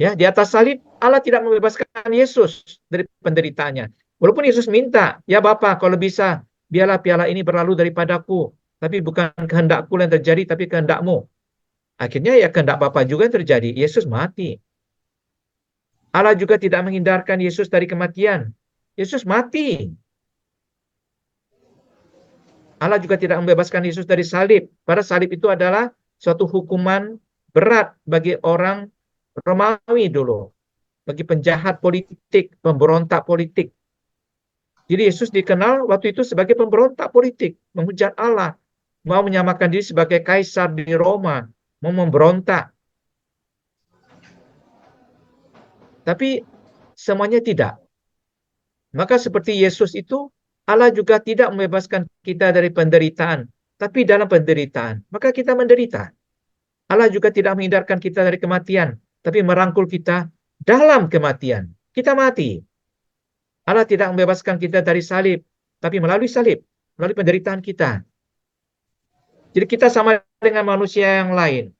Ya, di atas salib, Allah tidak membebaskan Yesus dari penderitaannya. Walaupun Yesus minta, ya Bapa, kalau bisa, biarlah piala ini berlalu daripadaku. Tapi bukan kehendakku yang terjadi, tapi kehendakmu. Akhirnya ya kehendak Bapa juga yang terjadi. Yesus mati. Allah juga tidak menghindarkan Yesus dari kematian. Yesus mati. Allah juga tidak membebaskan Yesus dari salib. Pada salib itu adalah suatu hukuman berat bagi orang Romawi dulu. Bagi penjahat politik, pemberontak politik. Jadi Yesus dikenal waktu itu sebagai pemberontak politik. Menghujat Allah. Mau menyamakan diri sebagai kaisar di Roma. Mau memberontak. Tapi semuanya tidak. Maka seperti Yesus itu, Allah juga tidak membebaskan kita dari penderitaan. Tapi dalam penderitaan, maka kita menderita. Allah juga tidak menghindarkan kita dari kematian. Tapi merangkul kita dalam kematian. Kita mati. Allah tidak membebaskan kita dari salib. Tapi melalui salib. Melalui penderitaan kita. Jadi kita sama dengan manusia yang lain.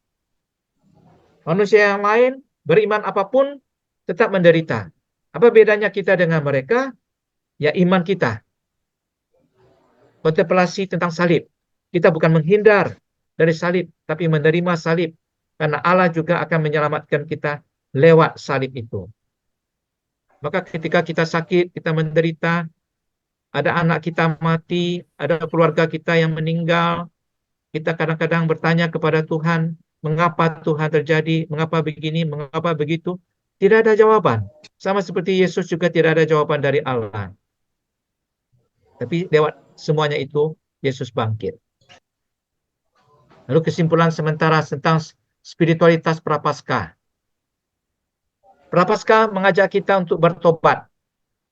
Manusia yang lain, beriman apapun, tetap menderita. Apa bedanya kita dengan mereka? Ya iman kita. Kontemplasi tentang salib. Kita bukan menghindar dari salib, tapi menerima salib. Karena Allah juga akan menyelamatkan kita lewat salib itu. Maka ketika kita sakit, kita menderita, ada anak kita mati, ada keluarga kita yang meninggal, kita kadang-kadang bertanya kepada Tuhan, mengapa Tuhan terjadi, mengapa begini, mengapa begitu. Tidak ada jawaban. Sama seperti Yesus juga tidak ada jawaban dari Allah. Tapi lewat semuanya itu, Yesus bangkit. Lalu kesimpulan sementara tentang spiritualitas Prapaskah. Prapaskah mengajak kita untuk bertobat.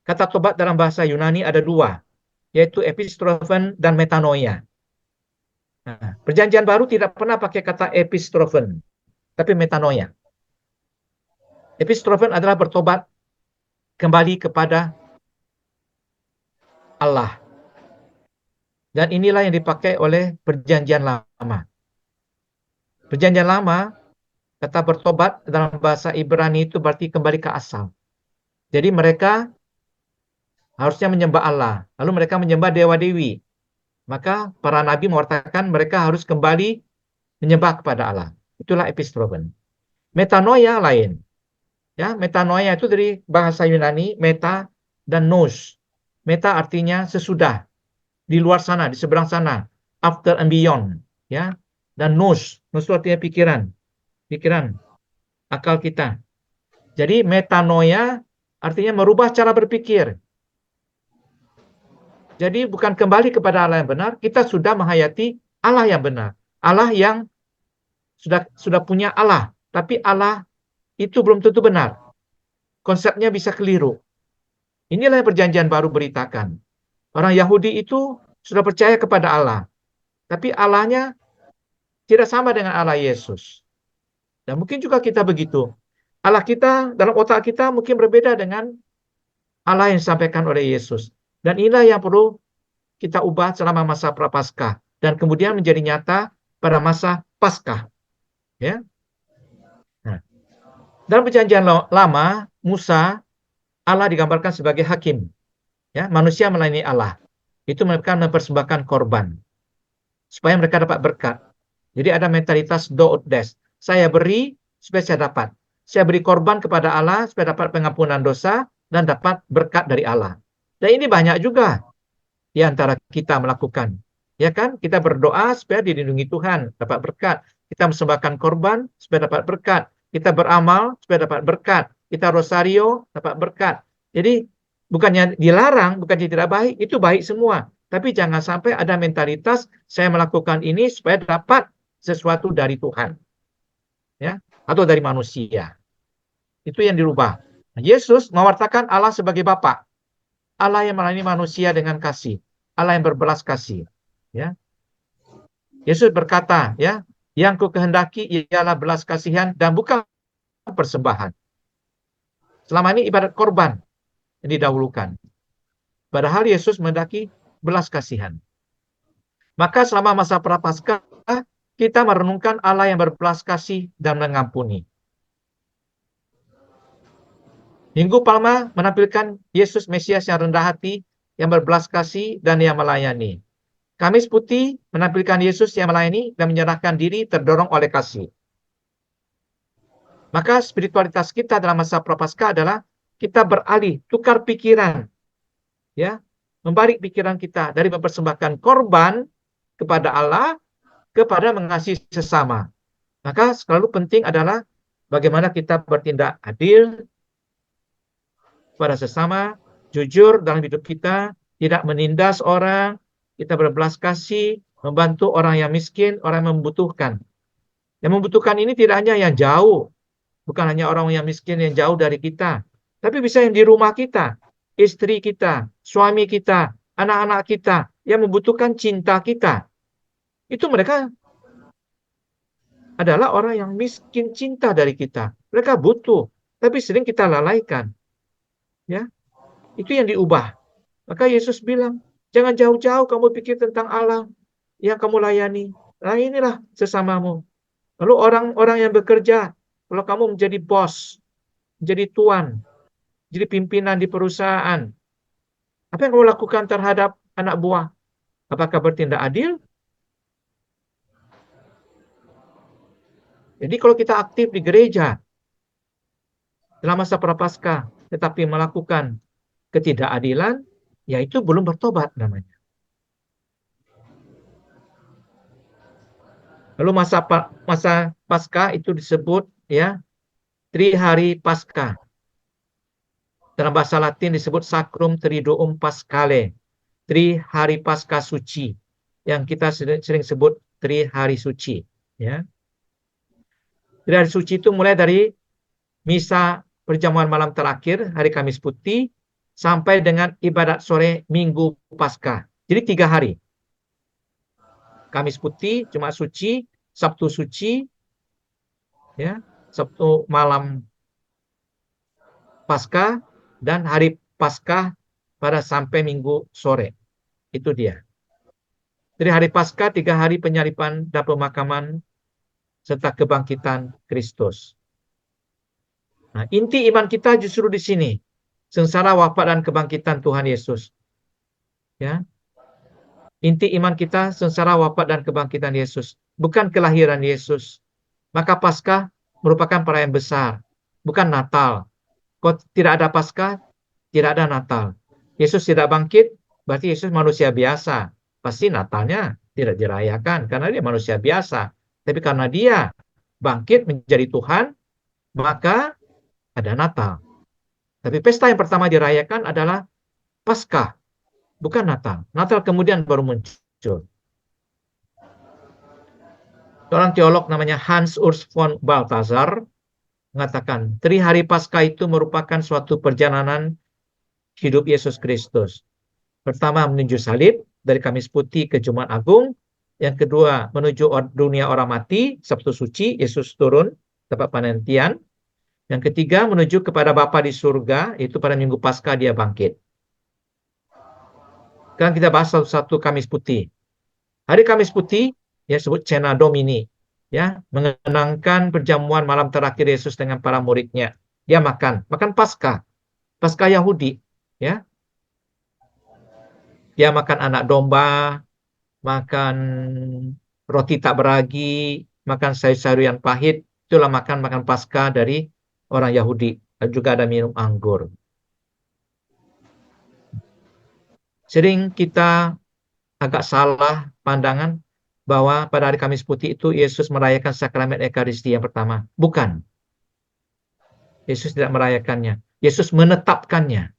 Kata tobat dalam bahasa Yunani ada dua, yaitu epistrophen dan metanoia. Nah, Perjanjian Baru tidak pernah pakai kata epistrophen, tapi metanoia. Epistrophen adalah bertobat kembali kepada Allah. Dan inilah yang dipakai oleh Perjanjian Lama. Perjanjian Lama, kata bertobat dalam bahasa Ibrani itu berarti kembali ke asal. Jadi mereka harusnya menyembah Allah. Lalu mereka menyembah dewa-dewi. Maka para nabi mengatakan mereka harus kembali menyembah kepada Allah. Itulah epistrophen. Metanoia lain. Ya, metanoia itu dari bahasa Yunani, meta dan nous. Meta artinya sesudah, di luar sana, di seberang sana, after and beyond. Ya, dan nous itu artinya pikiran, akal kita. Jadi metanoia artinya merubah cara berpikir. Jadi bukan kembali kepada Allah yang benar, kita sudah menghayati Allah yang benar. Allah yang sudah punya Allah, tapi Allah itu belum tentu benar. Konsepnya bisa keliru. Inilah yang Perjanjian Baru beritakan. Orang Yahudi itu sudah percaya kepada Allah, tapi Allahnya tidak sama dengan Allah Yesus. Dan mungkin juga kita begitu. Allah kita, dalam otak kita mungkin berbeda dengan Allah yang disampaikan oleh Yesus. Dan inilah yang perlu kita ubah selama masa Prapaskah. Dan kemudian menjadi nyata pada masa Paskah. Ya. Nah, dalam Perjanjian Lama, Musa, Allah digambarkan sebagai hakim. Ya, manusia melayani Allah. Itu mereka mempersembahkan korban. Supaya mereka dapat berkat. Jadi ada mentalitas do ut des. Saya beri supaya saya dapat. Saya beri korban kepada Allah supaya dapat pengampunan dosa dan dapat berkat dari Allah. Dan ini banyak juga di antara kita melakukan. Ya kan? Kita berdoa supaya dilindungi Tuhan, dapat berkat. Kita mempersembahkan korban supaya dapat berkat. Kita beramal supaya dapat berkat. Kita rosario dapat berkat. Jadi bukannya dilarang, bukannya tidak baik, itu baik semua. Tapi jangan sampai ada mentalitas saya melakukan ini supaya dapat sesuatu dari Tuhan. Ya, atau dari manusia. Itu yang dirubah. Nah, Yesus mewartakan Allah sebagai Bapa. Allah yang melayani manusia dengan kasih. Allah yang berbelas kasih. Ya. Yesus berkata, ya, yang ku kehendaki ialah belas kasihan dan bukan persembahan. Selama ini ibadat korban yang didahulukan. Padahal Yesus menghendaki belas kasihan. Maka selama masa Prapaskah kita merenungkan Allah yang berbelas kasih dan mengampuni. Minggu Palma menampilkan Yesus Mesias yang rendah hati, yang berbelas kasih dan yang melayani. Kamis Putih menampilkan Yesus yang melayani dan menyerahkan diri terdorong oleh kasih. Maka spiritualitas kita dalam masa Prapaskah adalah kita beralih, tukar pikiran. Ya, membalik pikiran kita dari mempersembahkan korban kepada Allah kepada mengasihi sesama. Maka selalu penting adalah bagaimana kita bertindak adil pada sesama, jujur dalam hidup kita, tidak menindas orang, kita berbelas kasih, membantu orang yang miskin, orang yang membutuhkan. Yang membutuhkan ini tidak hanya yang jauh, bukan hanya orang yang miskin yang jauh dari kita, tapi bisa yang di rumah kita, istri kita, suami kita, anak-anak kita, yang membutuhkan cinta kita. Itu mereka adalah orang yang miskin cinta dari kita. Mereka butuh, tapi sering kita lalaikan. Ya, itu yang diubah. Maka Yesus bilang, jangan jauh-jauh kamu pikir tentang Allah yang kamu layani. Layanilah sesamamu. Lalu orang-orang yang bekerja, kalau kamu menjadi bos, menjadi tuan, jadi pimpinan di perusahaan, apa yang kamu lakukan terhadap anak buah? Apakah bertindak adil? Jadi kalau kita aktif di gereja dalam masa Prapaskah, tetapi melakukan ketidakadilan, ya itu belum bertobat namanya. Lalu masa Paskah itu disebut ya Trihari Paskah. Dalam bahasa Latin disebut Sacrum Triduum Paschale. Trihari Paskah suci. Yang kita sering sebut Trihari Suci. Ya. Trihari Suci itu mulai dari misa perjamuan malam terakhir, hari Kamis Putih, sampai dengan ibadat sore Minggu Paskah. Jadi 3 hari. Kamis Putih, Jumat Suci, Sabtu Suci, ya, Sabtu malam Paskah, dan hari Paskah pada sampai Minggu sore. Itu dia. Jadi hari Paskah 3 hari penyaliban dan pemakaman serta kebangkitan Kristus. Nah, inti iman kita justru di sini. Sengsara, wafat, dan kebangkitan Tuhan Yesus. Ya. Inti iman kita sengsara, wafat, dan kebangkitan Yesus. Bukan kelahiran Yesus. Maka Paskah merupakan perayaan besar. Bukan Natal. Kalau tidak ada Paskah, tidak ada Natal. Yesus tidak bangkit, berarti Yesus manusia biasa. Pasti Natalnya tidak dirayakan karena dia manusia biasa. Tapi karena dia bangkit menjadi Tuhan, maka ada Natal. Tapi pesta yang pertama dirayakan adalah Paskah, bukan Natal. Natal kemudian baru muncul. Seorang teolog namanya Hans Urs von Balthasar mengatakan, Trihari Paskah itu merupakan suatu perjalanan hidup Yesus Kristus. Pertama menuju salib, dari Kamis Putih ke Jumat Agung. Yang kedua menuju dunia orang mati, Sabtu Suci, Yesus turun, dapat penantian. Yang ketiga menuju kepada Bapa di surga, itu pada Minggu Paskah dia bangkit. Sekarang kita bahas satu Kamis Putih. Hari Kamis Putih, ya sebut Cena Domini, ya, mengenangkan perjamuan malam terakhir Yesus dengan para muridnya. Dia makan Paskah, Paskah Yahudi, ya. Dia makan anak domba, makan roti tak beragi, makan sayur-sayur yang pahit. Itulah makan Paskah dari orang Yahudi. Dan juga ada minum anggur. Sering kita agak salah pandangan bahwa pada hari Kamis Putih itu Yesus merayakan sakramen Ekaristi yang pertama. Bukan. Yesus tidak merayakannya. Yesus menetapkannya.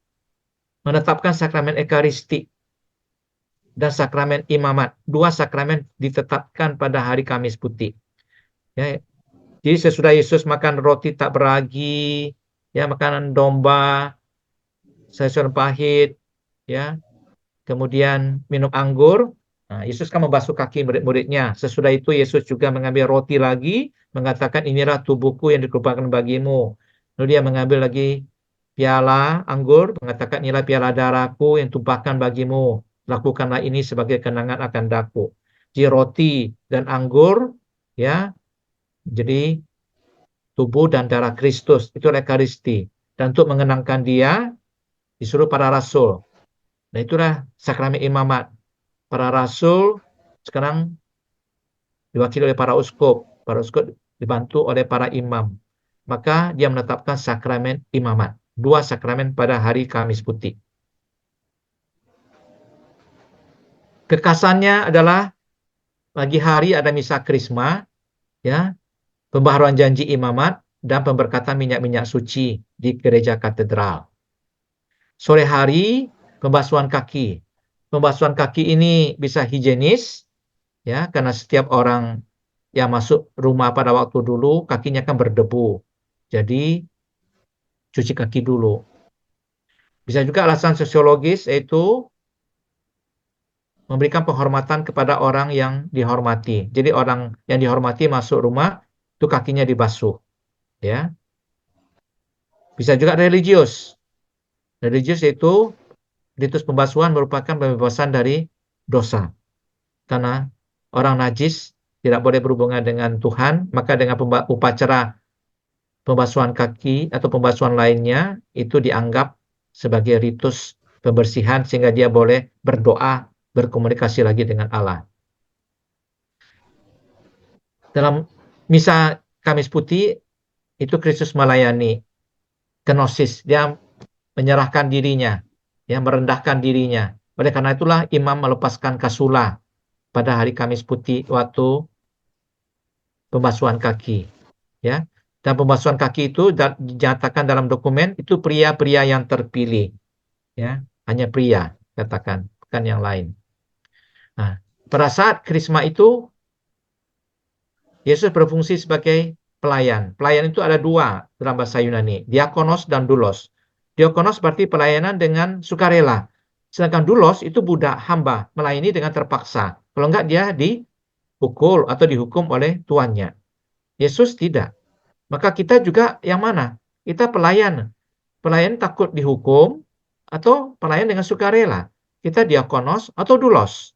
Menetapkan sakramen Ekaristi dan sakramen imamat. 2 sakramen ditetapkan pada hari Kamis Putih. Ya, jadi sesudah Yesus makan roti tak beragi, ya, makanan domba, sayur pahit, ya, kemudian minum anggur. Nah, Yesus kan membasuh kaki murid-muridnya. Sesudah itu Yesus juga mengambil roti lagi, mengatakan inilah tubuhku yang dikorbankan bagimu. Lalu dia mengambil lagi piala anggur, mengatakan inilah piala darahku yang tumpahkan bagimu. Lakukanlah ini sebagai kenangan akan daku. Jadi roti dan anggur, ya, jadi tubuh dan darah Kristus, itu Ekaristi. Dan untuk mengenangkan dia, disuruh para rasul. Nah, itulah sakramen imamat. Para rasul sekarang diwakili oleh para uskup. Para uskup dibantu oleh para imam. Maka dia menetapkan sakramen imamat. 2 sakramen pada hari Kamis Putih. Kekasannya adalah pagi hari ada misa Krisma, ya, pembaharuan janji imamat, dan pemberkatan minyak-minyak suci di gereja katedral. Sore hari pembasuhan kaki. Pembasuhan kaki ini bisa higienis, ya, karena setiap orang yang masuk rumah pada waktu dulu kakinya kan berdebu. Jadi cuci kaki dulu. Bisa juga alasan sosiologis, yaitu memberikan penghormatan kepada orang yang dihormati. Jadi orang yang dihormati masuk rumah, itu kakinya dibasuh. Ya. Bisa juga religius. Religius itu ritus pembasuhan merupakan pembebasan dari dosa. Karena orang najis tidak boleh berhubungan dengan Tuhan, maka dengan upacara pembasuhan kaki atau pembasuhan lainnya itu dianggap sebagai ritus pembersihan sehingga dia boleh berdoa, berkomunikasi lagi dengan Allah. Dalam misa Kamis Putih itu Kristus melayani kenosis, dia menyerahkan dirinya, ya, merendahkan dirinya. Oleh karena itulah imam melepaskan kasula pada hari Kamis Putih waktu pembasuhan kaki, ya. Dan pembasuhan kaki itu dinyatakan dalam dokumen itu pria-pria yang terpilih. Ya, hanya pria katakan, bukan yang lain. Nah, pada saat Krisma itu Yesus berfungsi sebagai pelayan. Pelayan itu ada dua dalam bahasa Yunani, diakonos dan doulos. Diakonos berarti pelayanan dengan sukarela. Sedangkan doulos itu budak, hamba, melayani dengan terpaksa. Kalau enggak dia dipukul atau dihukum oleh tuannya. Yesus tidak. Maka kita juga yang mana? Kita pelayan. Pelayan takut dihukum atau pelayan dengan sukarela. Kita diakonos atau doulos.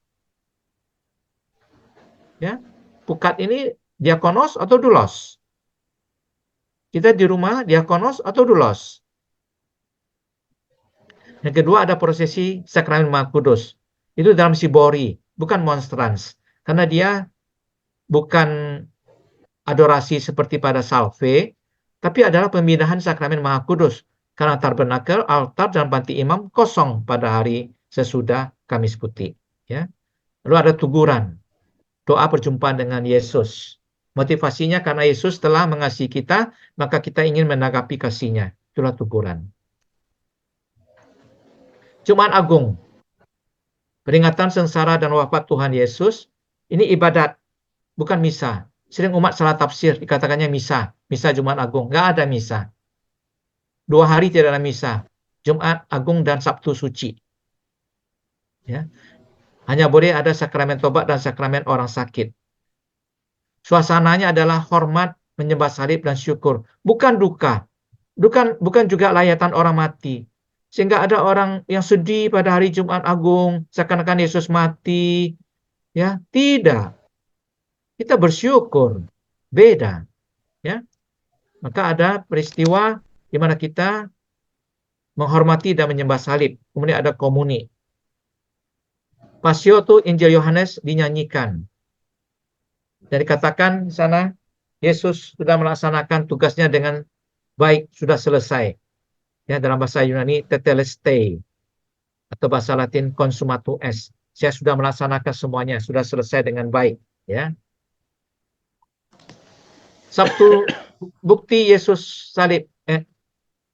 Ya, pukat ini diakonos atau doulos? Kita di rumah diakonos atau doulos? Yang kedua ada prosesi sakramen Maha Kudus. Itu dalam sibori, bukan monstrans. Karena dia bukan adorasi seperti pada salve, tapi adalah pemindahan sakramen Maha Kudus. Karena tabernakel, altar, dan panti imam kosong pada hari sesudah Kamis Putih. Ya. Lalu ada tuguran, doa perjumpaan dengan Yesus. Motivasinya karena Yesus telah mengasihi kita, maka kita ingin menanggapi kasih-Nya. Itulah tuguran. Jumat Agung, peringatan sengsara dan wafat Tuhan Yesus. Ini ibadat, bukan misa. Sering umat salah tafsir, dikatakannya misa. Misa Jumat Agung. Nggak ada misa. 2 hari tidak ada misa. Jumat Agung dan Sabtu Suci. Ya. Hanya boleh ada sakramen tobat dan sakramen orang sakit. Suasananya adalah hormat, menyembah salib, dan syukur. Bukan duka. Bukan juga layatan orang mati. Sehingga ada orang yang sedih pada hari Jumat Agung, seakan-akan Yesus mati. Ya, tidak. Kita bersyukur. Beda. Ya. Maka ada peristiwa di mana kita menghormati dan menyembah salib. Kemudian ada komuni. Pasio itu Injil Yohanes dinyanyikan. Dan dikatakan di sana, Yesus sudah melaksanakan tugasnya dengan baik, sudah selesai. Ya, dalam bahasa Yunani, tetelestai. Atau bahasa Latin, consummatum est. Saya sudah melaksanakan semuanya, sudah selesai dengan baik. Ya. Sabtu, bukti Yesus salib.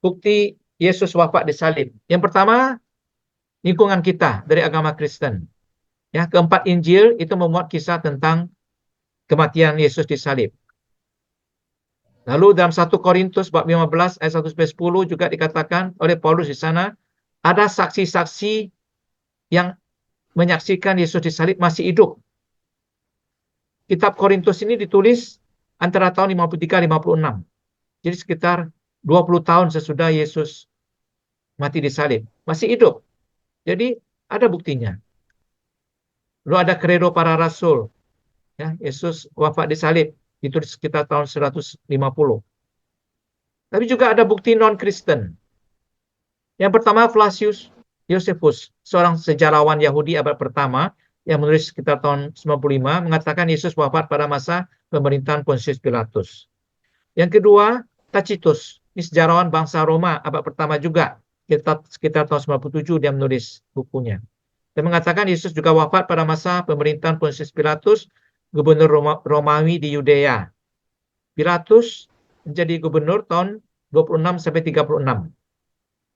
Bukti Yesus wafat di salib. Yang pertama, lingkungan kita dari agama Kristen. Ya, keempat Injil itu memuat kisah tentang kematian Yesus di salib. Lalu dalam 1 Korintus bab 15 ayat 1-10 juga dikatakan oleh Paulus di sana, ada saksi-saksi yang menyaksikan Yesus di salib masih hidup. Kitab Korintus ini ditulis antara tahun 53-56. Jadi sekitar 20 tahun sesudah Yesus mati di salib. Masih hidup. Jadi ada buktinya. Lalu ada Credo para Rasul. Ya, Yesus wafat di salib. Ditulis sekitar tahun 150. Tapi juga ada bukti non-Kristen. Yang pertama Flavius Josephus, seorang sejarawan Yahudi abad pertama yang menulis sekitar tahun 95, mengatakan Yesus wafat pada masa pemerintahan Pontius Pilatus. Yang kedua, Tacitus, ini sejarawan bangsa Roma abad pertama juga, sekitar tahun 97 dia menulis bukunya. Dan mengatakan Yesus juga wafat pada masa pemerintahan Pontius Pilatus, gubernur Romawi di Yudea. Pilatus menjadi gubernur tahun 26-36.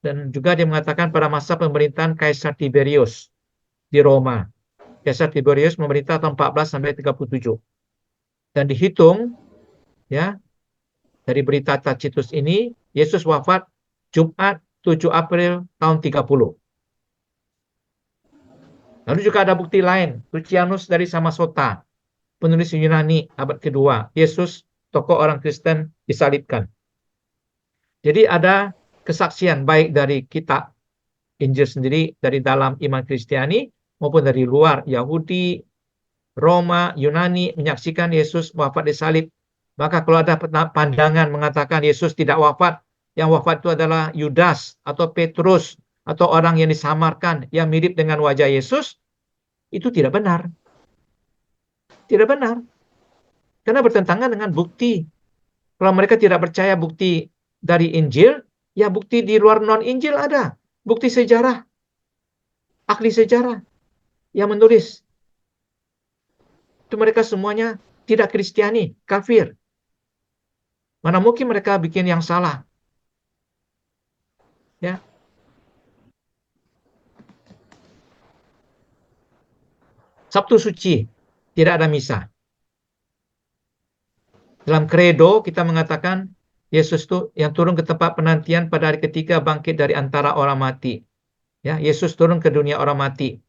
Dan juga dia mengatakan pada masa pemerintahan Kaisar Tiberius di Roma. Kaisar Tiberius memerintah tahun 14-37. Dan dihitung, ya, dari berita Tacitus ini, Yesus wafat Jumat 7 April tahun 30. Lalu juga ada bukti lain, Lucianus dari Samosata, penulis Yunani abad kedua. Yesus, tokoh orang Kristen, disalibkan. Jadi ada kesaksian baik dari kitab Injil sendiri, dari dalam iman Kristiani, maupun dari luar Yahudi, Roma, Yunani, menyaksikan Yesus wafat di salib. Maka kalau ada pandangan mengatakan Yesus tidak wafat, yang wafat itu adalah Yudas atau Petrus atau orang yang disamarkan yang mirip dengan wajah Yesus, itu tidak benar. Tidak benar. Karena bertentangan dengan bukti. Kalau mereka tidak percaya bukti dari Injil, ya bukti di luar non-Injil ada. Bukti sejarah. Ahli sejarah yang menulis. Itu mereka semuanya tidak Kristiani, kafir. Mana mungkin mereka bikin yang salah. Ya. Sabtu suci, tidak ada misa. Dalam kredo kita mengatakan Yesus itu yang turun ke tempat penantian pada hari ketiga bangkit dari antara orang mati. Ya, Yesus turun ke dunia orang mati.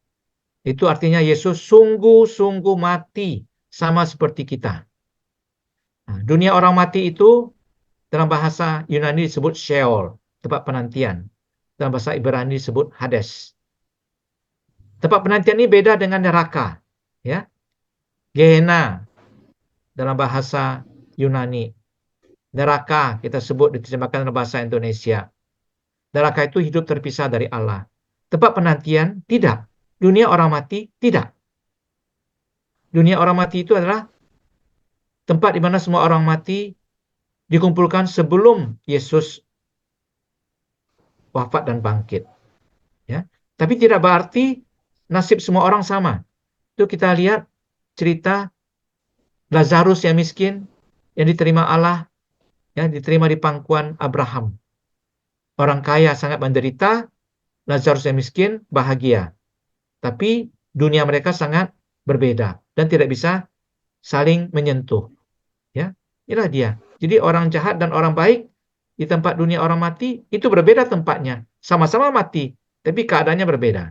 Itu artinya Yesus sungguh-sungguh mati sama seperti kita. Nah, dunia orang mati itu dalam bahasa Yunani disebut Sheol, tempat penantian. Dalam bahasa Ibrani disebut Hades. Tempat penantian ini beda dengan neraka. Ya. Gehenna dalam bahasa Yunani. Neraka kita sebut diterjemahkan dalam bahasa Indonesia. Neraka itu hidup terpisah dari Allah. Tempat penantian tidak. Dunia orang mati tidak. Dunia orang mati itu adalah tempat di mana semua orang mati dikumpulkan sebelum Yesus wafat dan bangkit. Ya. Tapi tidak berarti nasib semua orang sama. Itu kita lihat cerita Lazarus yang miskin yang diterima Allah, yang diterima di pangkuan Abraham. Orang kaya sangat menderita, Lazarus yang miskin bahagia. Tapi dunia mereka sangat berbeda dan tidak bisa saling menyentuh. Ya, inilah dia. Jadi orang jahat dan orang baik di tempat dunia orang mati itu berbeda tempatnya. Sama-sama mati, tapi keadaannya berbeda.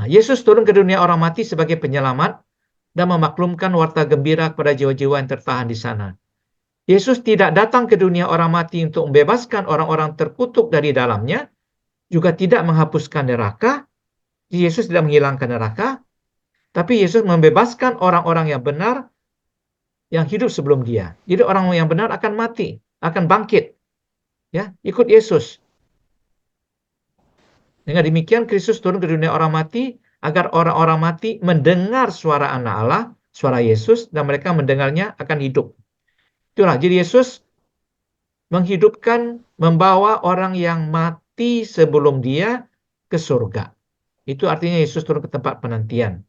Nah, Yesus turun ke dunia orang mati sebagai penyelamat dan memaklumkan warta gembira kepada jiwa-jiwa yang tertahan di sana. Yesus tidak datang ke dunia orang mati untuk membebaskan orang-orang terkutuk dari dalamnya, juga tidak menghapuskan neraka. Yesus tidak menghilangkan neraka, tapi Yesus membebaskan orang-orang yang benar yang hidup sebelum dia. Jadi orang yang benar akan mati, akan bangkit. Ya, ikut Yesus. Dengan demikian Kristus turun ke dunia orang mati agar orang-orang mati mendengar suara Anak Allah, suara Yesus, dan mereka mendengarnya akan hidup. Itulah, jadi Yesus menghidupkan, membawa orang yang mati sebelum dia ke surga. Itu artinya Yesus turun ke tempat penantian.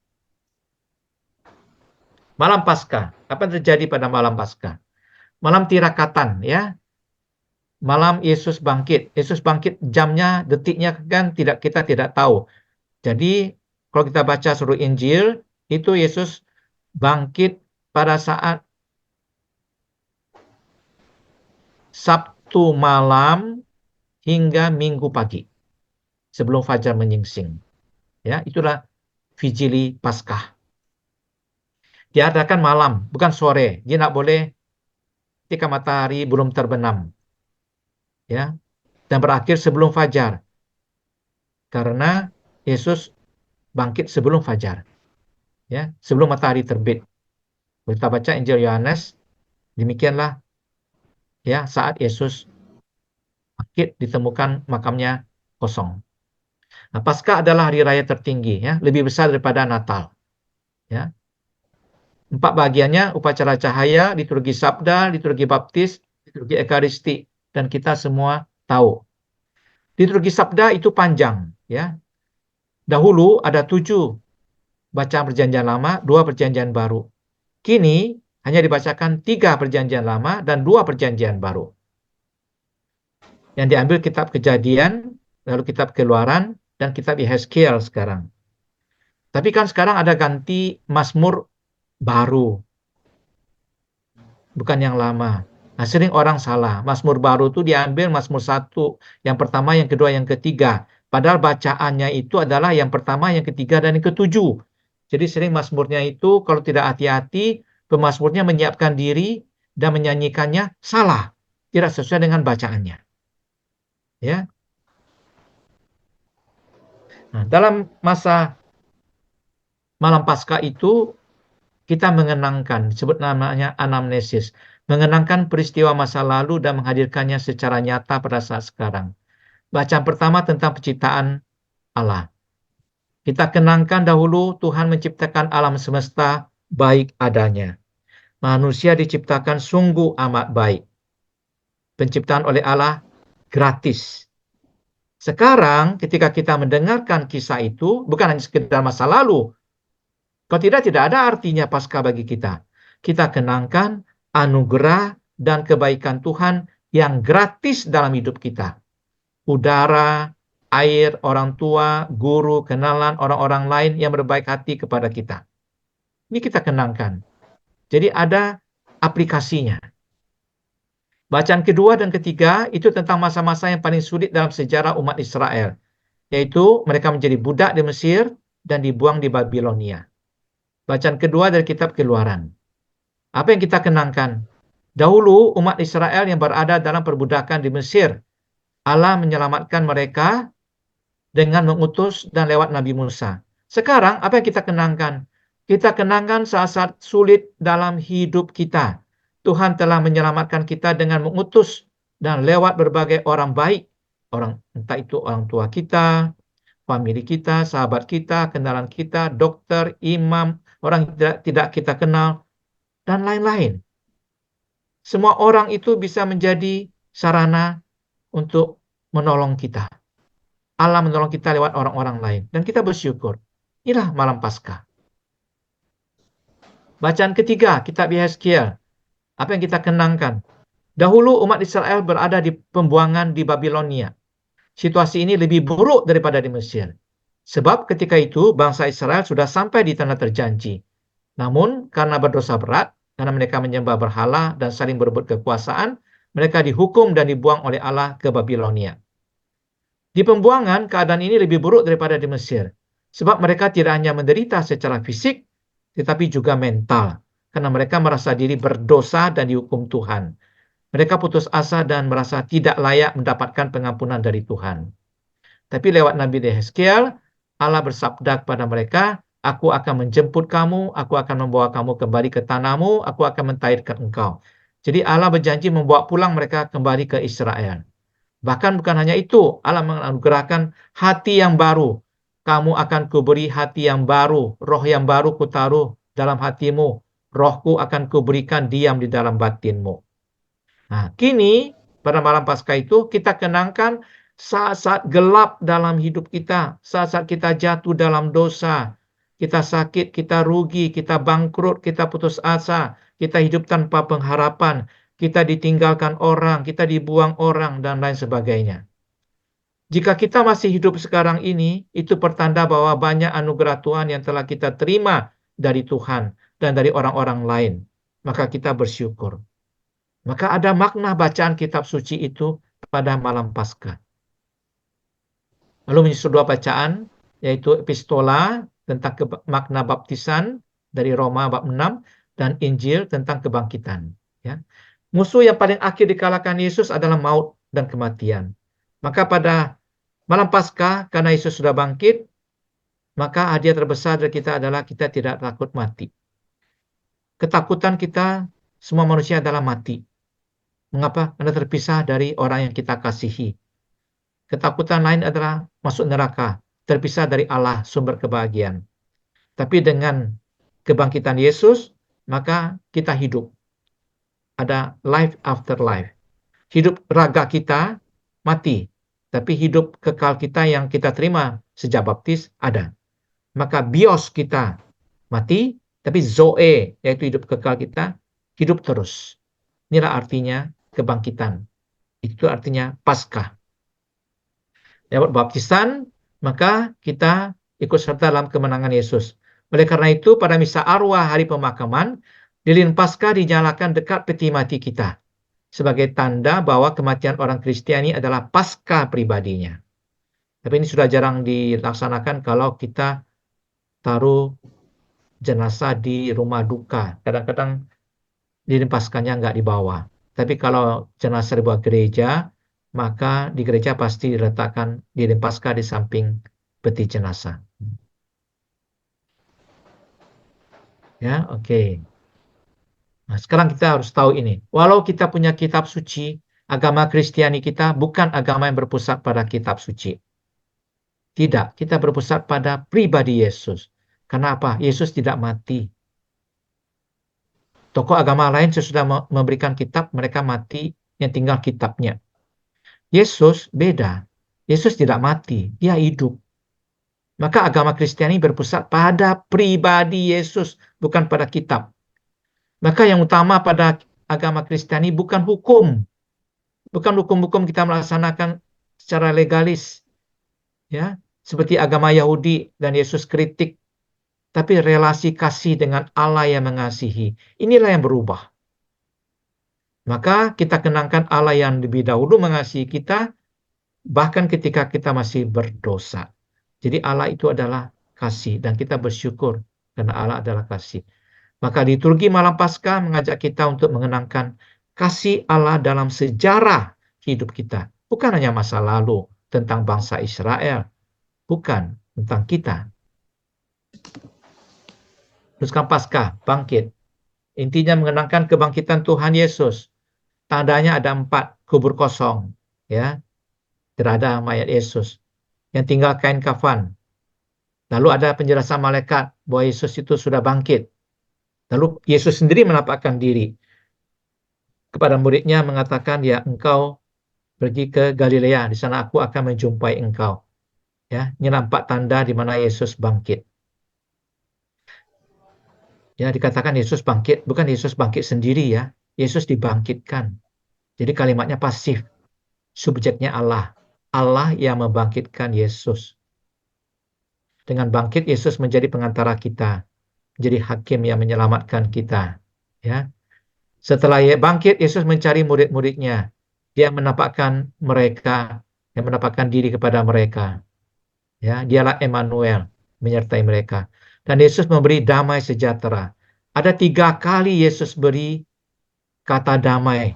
Malam Paskah. Apa yang terjadi pada malam Paskah? Malam tirakatan, ya. Malam Yesus bangkit. Yesus bangkit jamnya, detiknya kan kita tidak tahu. Jadi kalau kita baca seluruh Injil, itu Yesus bangkit pada saat Sabtu malam hingga Minggu pagi. Sebelum fajar menyingsing. Ya, itulah Vigili Paskah. Diadakan malam, bukan sore. Dia tidak boleh ketika matahari belum terbenam. Ya, dan berakhir sebelum fajar. Karena Yesus bangkit sebelum fajar. Ya, sebelum matahari terbit. Kita baca Injil Yohanes, demikianlah ya saat Yesus bangkit ditemukan makamnya kosong. Nah, Paskah adalah hari raya tertinggi, ya, lebih besar daripada Natal. Ya. 4 bagiannya, upacara cahaya, liturgi sabda, liturgi baptis, liturgi ekaristi, dan kita semua tahu. Liturgi sabda itu panjang, ya. Dahulu ada 7 bacaan perjanjian lama, 2 perjanjian baru. Kini hanya dibacakan 3 perjanjian lama dan 2 perjanjian baru. Yang diambil kitab Kejadian, lalu kitab Keluaran, dan kitab Yehezkiel sekarang. Tapi kan sekarang ada ganti Mazmur baru. Bukan yang lama. Nah, sering orang salah. Mazmur baru itu diambil Mazmur 1, yang pertama, yang kedua, yang ketiga. Padahal bacaannya itu adalah yang pertama, yang ketiga, dan yang ke-7. Jadi sering Mazmurnya itu kalau tidak hati-hati, pemazmurnya menyiapkan diri dan menyanyikannya salah. Tidak sesuai dengan bacaannya. Ya. Nah, dalam masa malam Paskah itu kita mengenangkan, disebut namanya anamnesis, mengenangkan peristiwa masa lalu dan menghadirkannya secara nyata pada saat sekarang. Bacaan pertama tentang penciptaan Allah. Kita kenangkan dahulu Tuhan menciptakan alam semesta baik adanya. Manusia diciptakan sungguh amat baik. Penciptaan oleh Allah gratis. Sekarang ketika kita mendengarkan kisah itu, bukan hanya sekedar masa lalu. Kalau tidak ada artinya Paskah bagi kita. kita kenangkan anugerah dan kebaikan Tuhan yang gratis dalam hidup kita. Udara, air, orang tua, guru, kenalan, orang-orang lain yang berbaik hati kepada kita. Ini kita kenangkan. Jadi ada aplikasinya. Bacaan kedua dan ketiga itu tentang masa-masa yang paling sulit dalam sejarah umat Israel, yaitu mereka menjadi budak di Mesir dan dibuang di Babilonia. Bacaan kedua dari kitab Keluaran. Apa yang kita kenangkan? Dahulu umat Israel yang berada dalam perbudakan di Mesir, Allah menyelamatkan mereka dengan mengutus dan lewat Nabi Musa. Sekarang apa yang kita kenangkan? Kita kenangkan saat-saat sulit dalam hidup kita. Tuhan telah menyelamatkan kita dengan mengutus dan lewat berbagai orang baik. Entah itu orang tua kita, famili kita, sahabat kita, kenalan kita, dokter, imam, orang tidak kita kenal, dan lain-lain. Semua orang itu bisa menjadi sarana untuk menolong kita. Allah menolong kita lewat orang-orang lain. Dan kita bersyukur. Inilah malam Paskah. Bacaan ketiga, kitab Yehezkiel. Apa yang kita kenangkan? Dahulu umat Israel berada di pembuangan di Babilonia. Situasi ini lebih buruk daripada di Mesir. Sebab ketika itu bangsa Israel sudah sampai di tanah terjanji. Namun karena berdosa berat, karena mereka menyembah berhala dan saling berebut kekuasaan, mereka dihukum dan dibuang oleh Allah ke Babilonia. Di pembuangan, keadaan ini lebih buruk daripada di Mesir. Sebab mereka tidak hanya menderita secara fisik, tetapi juga mental. Karena mereka merasa diri berdosa dan dihukum Tuhan. Mereka putus asa dan merasa tidak layak mendapatkan pengampunan dari Tuhan. Tapi lewat Nabi Yehezkiel, Allah bersabda kepada mereka, aku akan menjemput kamu, aku akan membawa kamu kembali ke tanahmu, aku akan mentahirkan engkau. Jadi Allah berjanji membawa pulang mereka kembali ke Israel. Bahkan bukan hanya itu, Allah menganugerahkan hati yang baru. Kamu akan kuberi hati yang baru, roh yang baru kutaruh dalam hatimu. Rohku akan kuberikan diam di dalam batinmu. Nah, kini pada malam Paskah itu kita kenangkan saat-saat gelap dalam hidup kita, saat-saat kita jatuh dalam dosa, kita sakit, kita rugi, kita bangkrut, kita putus asa, kita hidup tanpa pengharapan, kita ditinggalkan orang, kita dibuang orang, dan lain sebagainya. Jika kita masih hidup sekarang ini, itu pertanda bahwa banyak anugerah Tuhan yang telah kita terima dari Tuhan dan dari orang-orang lain. Maka kita bersyukur. Maka ada makna bacaan kitab suci itu pada malam Paskah. Lalu menyusul dua bacaan, yaitu epistola tentang makna baptisan dari Roma bab 6 dan Injil tentang kebangkitan. Ya. Musuh yang paling akhir dikalahkan Yesus adalah maut dan kematian. Maka pada malam Paskah, karena Yesus sudah bangkit, maka hadiah terbesar dari kita adalah kita tidak takut mati. Ketakutan kita, semua manusia adalah mati. Mengapa? Karena terpisah dari orang yang kita kasihi. Ketakutan lain adalah masuk neraka, terpisah dari Allah, sumber kebahagiaan. Tapi dengan kebangkitan Yesus, maka kita hidup. Ada life after life. Hidup raga kita mati, tapi hidup kekal kita yang kita terima sejak baptis ada. Maka bios kita mati, tapi zoe, yaitu hidup kekal kita, hidup terus. Inilah artinya kebangkitan. Itu artinya Paskah. Lewat baptisan, maka kita ikut serta dalam kemenangan Yesus. Oleh karena itu, pada misa arwah hari pemakaman, lilin Paskah dinyalakan dekat peti mati kita. Sebagai tanda bahwa kematian orang Kristiani adalah Paskah pribadinya. Tapi ini sudah jarang dilaksanakan kalau kita taruh jenazah di rumah duka. Kadang-kadang lilin Paskahnya nggak dibawa. Tapi kalau jenazah dibawa gereja, maka di gereja pasti diletakkan lilin Paskah di samping peti jenazah. Ya, oke. Nah, sekarang kita harus tahu ini. Walau kita punya kitab suci, agama Kristiani kita bukan agama yang berpusat pada kitab suci. Tidak, kita berpusat pada pribadi Yesus. Kenapa? Yesus tidak mati. Tokoh agama lain sesudah memberikan kitab, mereka mati, yang tinggal kitabnya. Yesus beda. Yesus tidak mati, dia hidup. Maka agama Kristiani berpusat pada pribadi Yesus, bukan pada kitab. Maka yang utama pada agama Kristiani bukan hukum. Bukan hukum-hukum kita melaksanakan secara legalis. Ya, seperti agama Yahudi dan Yesus kritik. Tapi relasi kasih dengan Allah yang mengasihi. Inilah yang berubah. Maka kita kenangkan Allah yang lebih dahulu mengasihi kita, bahkan ketika kita masih berdosa. Jadi Allah itu adalah kasih, dan kita bersyukur karena Allah adalah kasih. Maka liturgi malam Paskah mengajak kita untuk mengenangkan kasih Allah dalam sejarah hidup kita. Bukan hanya masa lalu tentang bangsa Israel. Bukan, tentang kita. Teruskan Paskah, bangkit. Intinya mengenangkan kebangkitan Tuhan Yesus. Tandanya ada 4, kubur kosong. Ya, tidak ada mayat Yesus. Yang tinggal kain kafan. Lalu ada penjelasan malaikat bahwa Yesus itu sudah bangkit. Lalu Yesus sendiri menampakkan diri kepada muridnya, mengatakan, ya, engkau pergi ke Galilea, di sana aku akan menjumpai engkau. Ya, ini nampak tanda di mana Yesus bangkit. Ya, dikatakan Yesus bangkit, bukan Yesus bangkit sendiri ya. Yesus dibangkitkan. Jadi kalimatnya pasif. Subjeknya Allah. Allah yang membangkitkan Yesus. Dengan bangkit, Yesus menjadi pengantara kita. Jadi hakim yang menyelamatkan kita. Ya. Setelah bangkit, Yesus mencari murid-muridnya. Dia menampakkan mereka, yang menampakkan diri kepada mereka. Ya, dialah Emmanuel, menyertai mereka. Dan Yesus memberi damai sejahtera. Ada 3 kali Yesus beri kata damai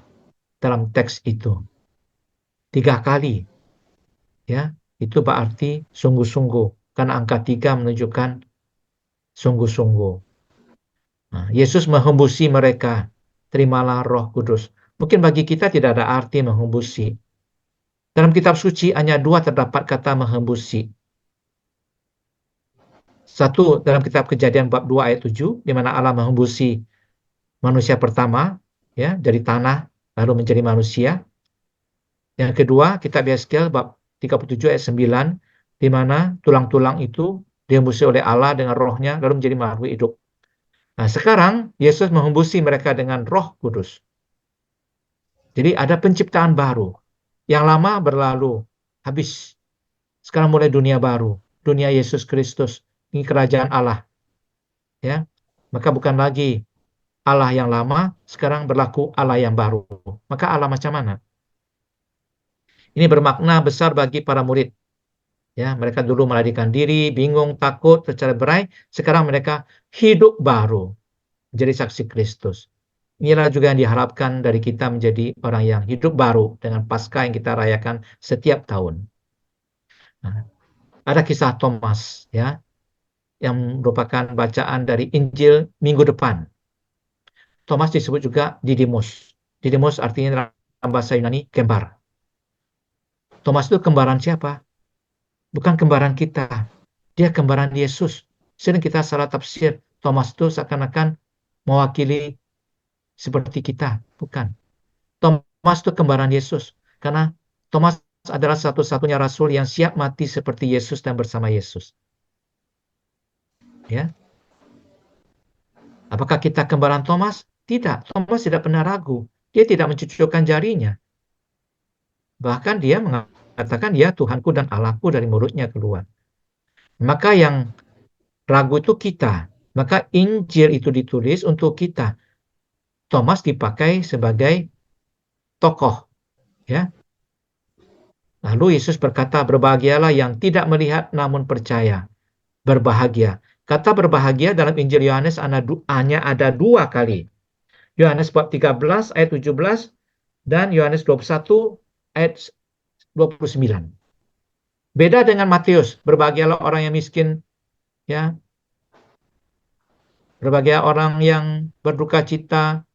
dalam teks itu. 3 kali. Ya, itu berarti sungguh-sungguh. Karena angka 3 menunjukkan sungguh-sungguh. Nah, Yesus menghembusi mereka. Terimalah Roh Kudus. Mungkin bagi kita tidak ada arti menghembusi. Dalam kitab suci hanya 2 terdapat kata menghembusi. Satu dalam kitab Kejadian bab 2 ayat 7, di mana Allah menghembusi manusia pertama, ya, dari tanah lalu menjadi manusia. Yang kedua, kitab Yeskel bab 37 ayat 9, di mana tulang-tulang itu dihembusi oleh Allah dengan rohnya lalu menjadi makhluk hidup. Nah, sekarang Yesus menghembusi mereka dengan Roh Kudus. Jadi ada penciptaan baru. Yang lama berlalu, habis. Sekarang mulai dunia baru, dunia Yesus Kristus. Ini kerajaan Allah. Ya. Maka bukan lagi Allah yang lama, sekarang berlaku Allah yang baru. Maka Allah macam mana? Ini bermakna besar bagi para murid. Ya, mereka dulu melarikan diri, bingung, takut, tercerai-berai. Sekarang mereka hidup baru, menjadi saksi Kristus. Inilah juga yang diharapkan dari kita menjadi orang yang hidup baru dengan Paskah yang kita rayakan setiap tahun. Nah, ada kisah Thomas, ya, yang merupakan bacaan dari Injil minggu depan. Thomas disebut juga Didimus. Didimus artinya dalam bahasa Yunani kembar. Thomas itu kembaran siapa? Bukan kembaran kita. Dia kembaran Yesus. Sering kita salah tafsir. Thomas itu seakan-akan mewakili seperti kita. Bukan. Thomas itu kembaran Yesus. Karena Thomas adalah satu-satunya rasul yang siap mati seperti Yesus dan bersama Yesus. Ya. Apakah kita kembaran Thomas? Tidak. Thomas tidak pernah ragu. Dia tidak mencucukkan jarinya. Bahkan dia mengatakan, ya, Tuhanku dan Allahku, dari mulutnya keluar. Maka yang ragu itu kita. Maka Injil itu ditulis untuk kita. Thomas dipakai sebagai tokoh. Ya. Lalu Yesus berkata, berbahagialah yang tidak melihat namun percaya. Berbahagia. Kata berbahagia dalam Injil Yohanes hanya ada 2 kali. Yohanes bab 13 ayat 17 dan Yohanes 21 ayat 29. Beda dengan Matius, berbahagialah orang yang miskin, ya. Berbahagia orang yang berduka cita,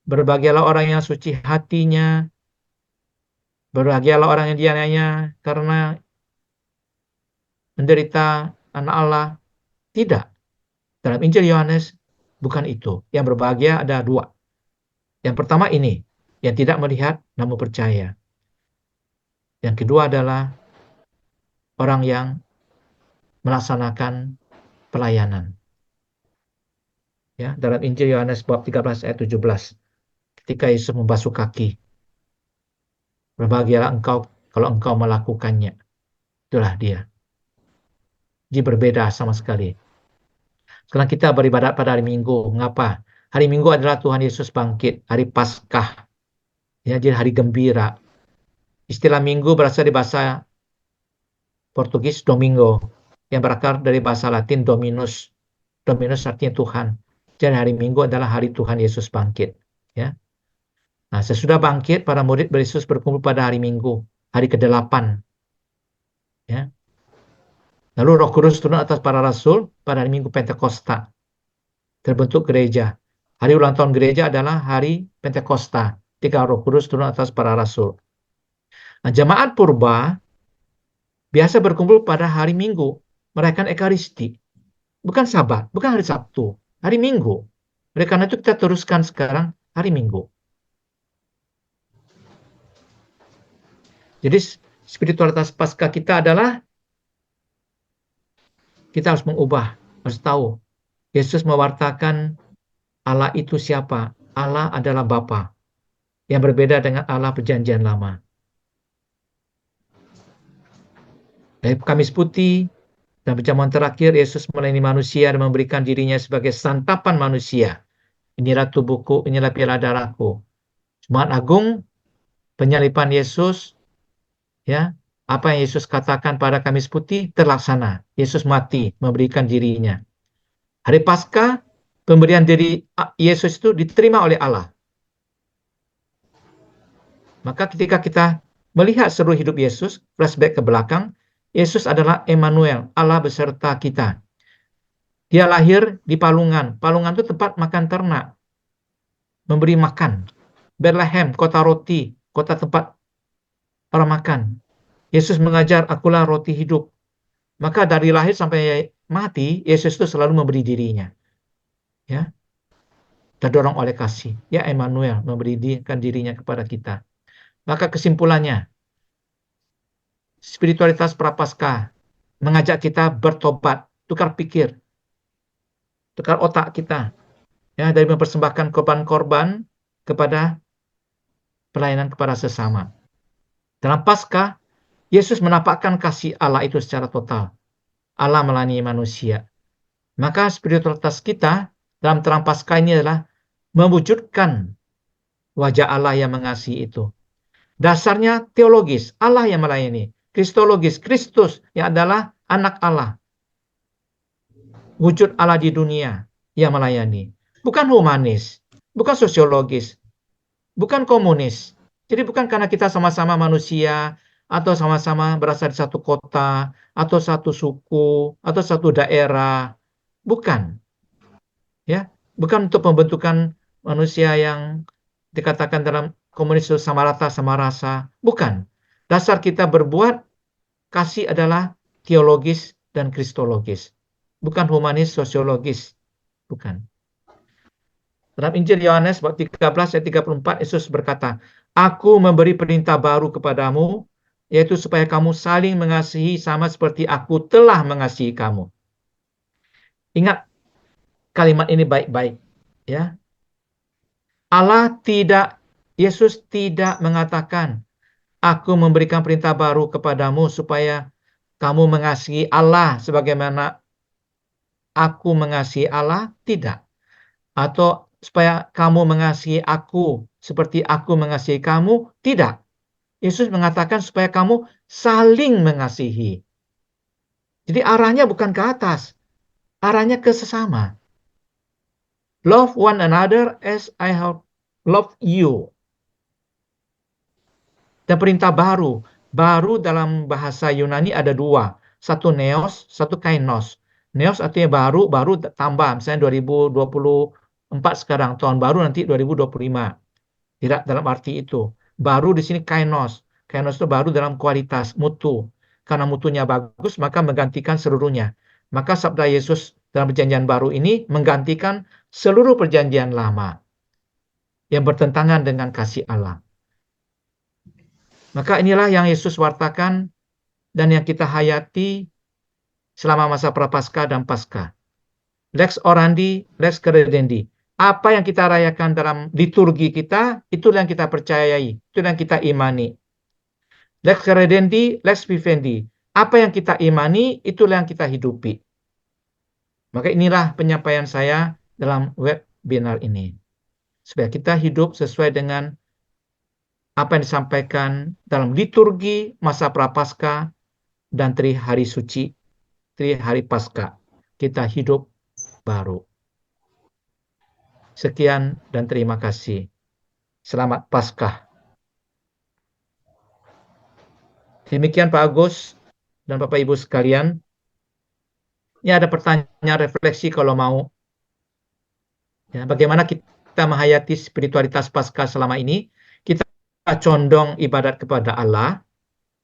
berbahagialah orang yang suci hatinya, berbahagialah orang yang dianiaya karena menderita anak Allah. Tidak. Dalam Injil Yohanes bukan itu. Yang berbahagia ada 2. Yang pertama ini, yang tidak melihat namun percaya. Yang kedua adalah orang yang melaksanakan pelayanan. Ya, dalam Injil Yohanes bab 13 ayat 17. Ketika Yesus membasuh kaki. Berbahagialah engkau kalau engkau melakukannya. Itulah dia. Jadi berbeda sama sekali. Sekarang kita beribadat pada hari Minggu. Mengapa? Hari Minggu adalah Tuhan Yesus bangkit. Hari Paskah. Ya, jadi hari gembira. Istilah Minggu berasal dari bahasa Portugis Domingo, yang berakar dari bahasa Latin Dominus. Dominus artinya Tuhan. Jadi hari Minggu adalah hari Tuhan Yesus bangkit. Ya. Nah, sesudah bangkit, para murid Yesus berkumpul pada hari Minggu, hari ke-8. Ya. Lalu Roh Kudus turun atas para rasul pada hari Minggu Pentakosta. Terbentuk gereja. Hari ulang tahun gereja adalah hari Pentakosta, ketika Roh Kudus turun atas para rasul. Nah, jemaat purba biasa berkumpul pada hari Minggu, merayakan Ekaristi. Bukan Sabat, bukan hari Sabtu, hari Minggu. Oleh karena itu kita teruskan sekarang hari Minggu. Jadi spiritualitas Paskah kita adalah kita harus mengubah, harus tahu. Yesus mewartakan Allah itu siapa? Allah adalah Bapa, yang berbeda dengan Allah Perjanjian Lama. Dari Kamis Putih dan perjamuan terakhir, Yesus melayani manusia dan memberikan dirinya sebagai santapan manusia. Inilah tubuhku, inilah piala darahku. Jumat Agung, penyaliban Yesus, ya, apa yang Yesus katakan pada Kamis Putih terlaksana. Yesus mati, memberikan dirinya. Hari Paskah, pemberian diri Yesus itu diterima oleh Allah. Maka ketika kita melihat seluruh hidup Yesus, flashback ke belakang, Yesus adalah Emmanuel, Allah beserta kita. Dia lahir di Palungan. Palungan itu tempat makan ternak. Memberi makan. Bethlehem, kota roti, kota tempat orang makan. Yesus mengajar, akulah roti hidup. Maka dari lahir sampai mati, Yesus itu selalu memberi dirinya. Ya, terdorong oleh kasih. Ya, Emmanuel memberikan dirinya kepada kita. Maka kesimpulannya, spiritualitas Prapaskah mengajak kita bertobat, tukar pikir, tukar otak kita, ya, dari mempersembahkan korban-korban kepada pelayanan kepada sesama. Dalam Paskah, Yesus menampakkan kasih Allah itu secara total. Allah melayani manusia. Maka spiritualitas kita dalam terang Paskah ini adalah mewujudkan wajah Allah yang mengasihi itu. Dasarnya teologis, Allah yang melayani. Kristologis, Kristus yang adalah anak Allah. Wujud Allah di dunia yang melayani. Bukan humanis, bukan sosiologis, bukan komunis. Jadi bukan karena kita sama-sama manusia, atau sama-sama berasal dari satu kota, atau satu suku, atau satu daerah. Bukan. Ya, bukan untuk pembentukan manusia yang dikatakan dalam komunis sama rata, sama rasa. Bukan. Dasar kita berbuat kasih adalah teologis dan kristologis. Bukan humanis, sosiologis. Bukan. Dalam Injil Yohanes bab 13 ayat 34, Yesus berkata, Aku memberi perintah baru kepadamu, yaitu supaya kamu saling mengasihi sama seperti aku telah mengasihi kamu. Ingat kalimat ini baik-baik. Ya. Yesus tidak mengatakan, Aku memberikan perintah baru kepadamu supaya kamu mengasihi Allah sebagaimana aku mengasihi Allah. Tidak. Atau supaya kamu mengasihi aku seperti aku mengasihi kamu. Tidak. Yesus mengatakan supaya kamu saling mengasihi. Jadi arahnya bukan ke atas. Arahnya ke sesama. Love one another as I have loved you. Dan perintah baru. Baru dalam bahasa Yunani ada dua. Satu neos, satu kainos. Neos artinya baru tambah. Misalnya 2024 sekarang. Tahun baru nanti 2025. Tidak dalam arti itu. Baru di sini kainos. Kainos itu baru dalam kualitas, mutu. Karena mutunya bagus, maka menggantikan seluruhnya. Maka sabda Yesus dalam perjanjian baru ini menggantikan seluruh perjanjian lama. Yang bertentangan dengan kasih Allah. Maka inilah yang Yesus wartakan dan yang kita hayati selama masa Prapaskah dan Paskah. lex orandi, lex credendi. Apa yang kita rayakan dalam liturgi kita, itulah yang kita percayai, itulah yang kita imani. Lex credendi, lex vivendi. Apa yang kita imani, itulah yang kita hidupi. Maka inilah penyampaian saya dalam webinar ini. Supaya kita hidup sesuai dengan apa yang disampaikan dalam liturgi masa Prapaskah dan Tri Hari Suci, Tri Hari Paskah. Kita hidup baru. Sekian dan terima kasih. Selamat Paskah. Demikian Pak Agus dan Bapak Ibu sekalian. Ini ada pertanyaan refleksi kalau mau. Ya, bagaimana kita menghayati spiritualitas Paskah selama ini? Kita condong ibadat kepada Allah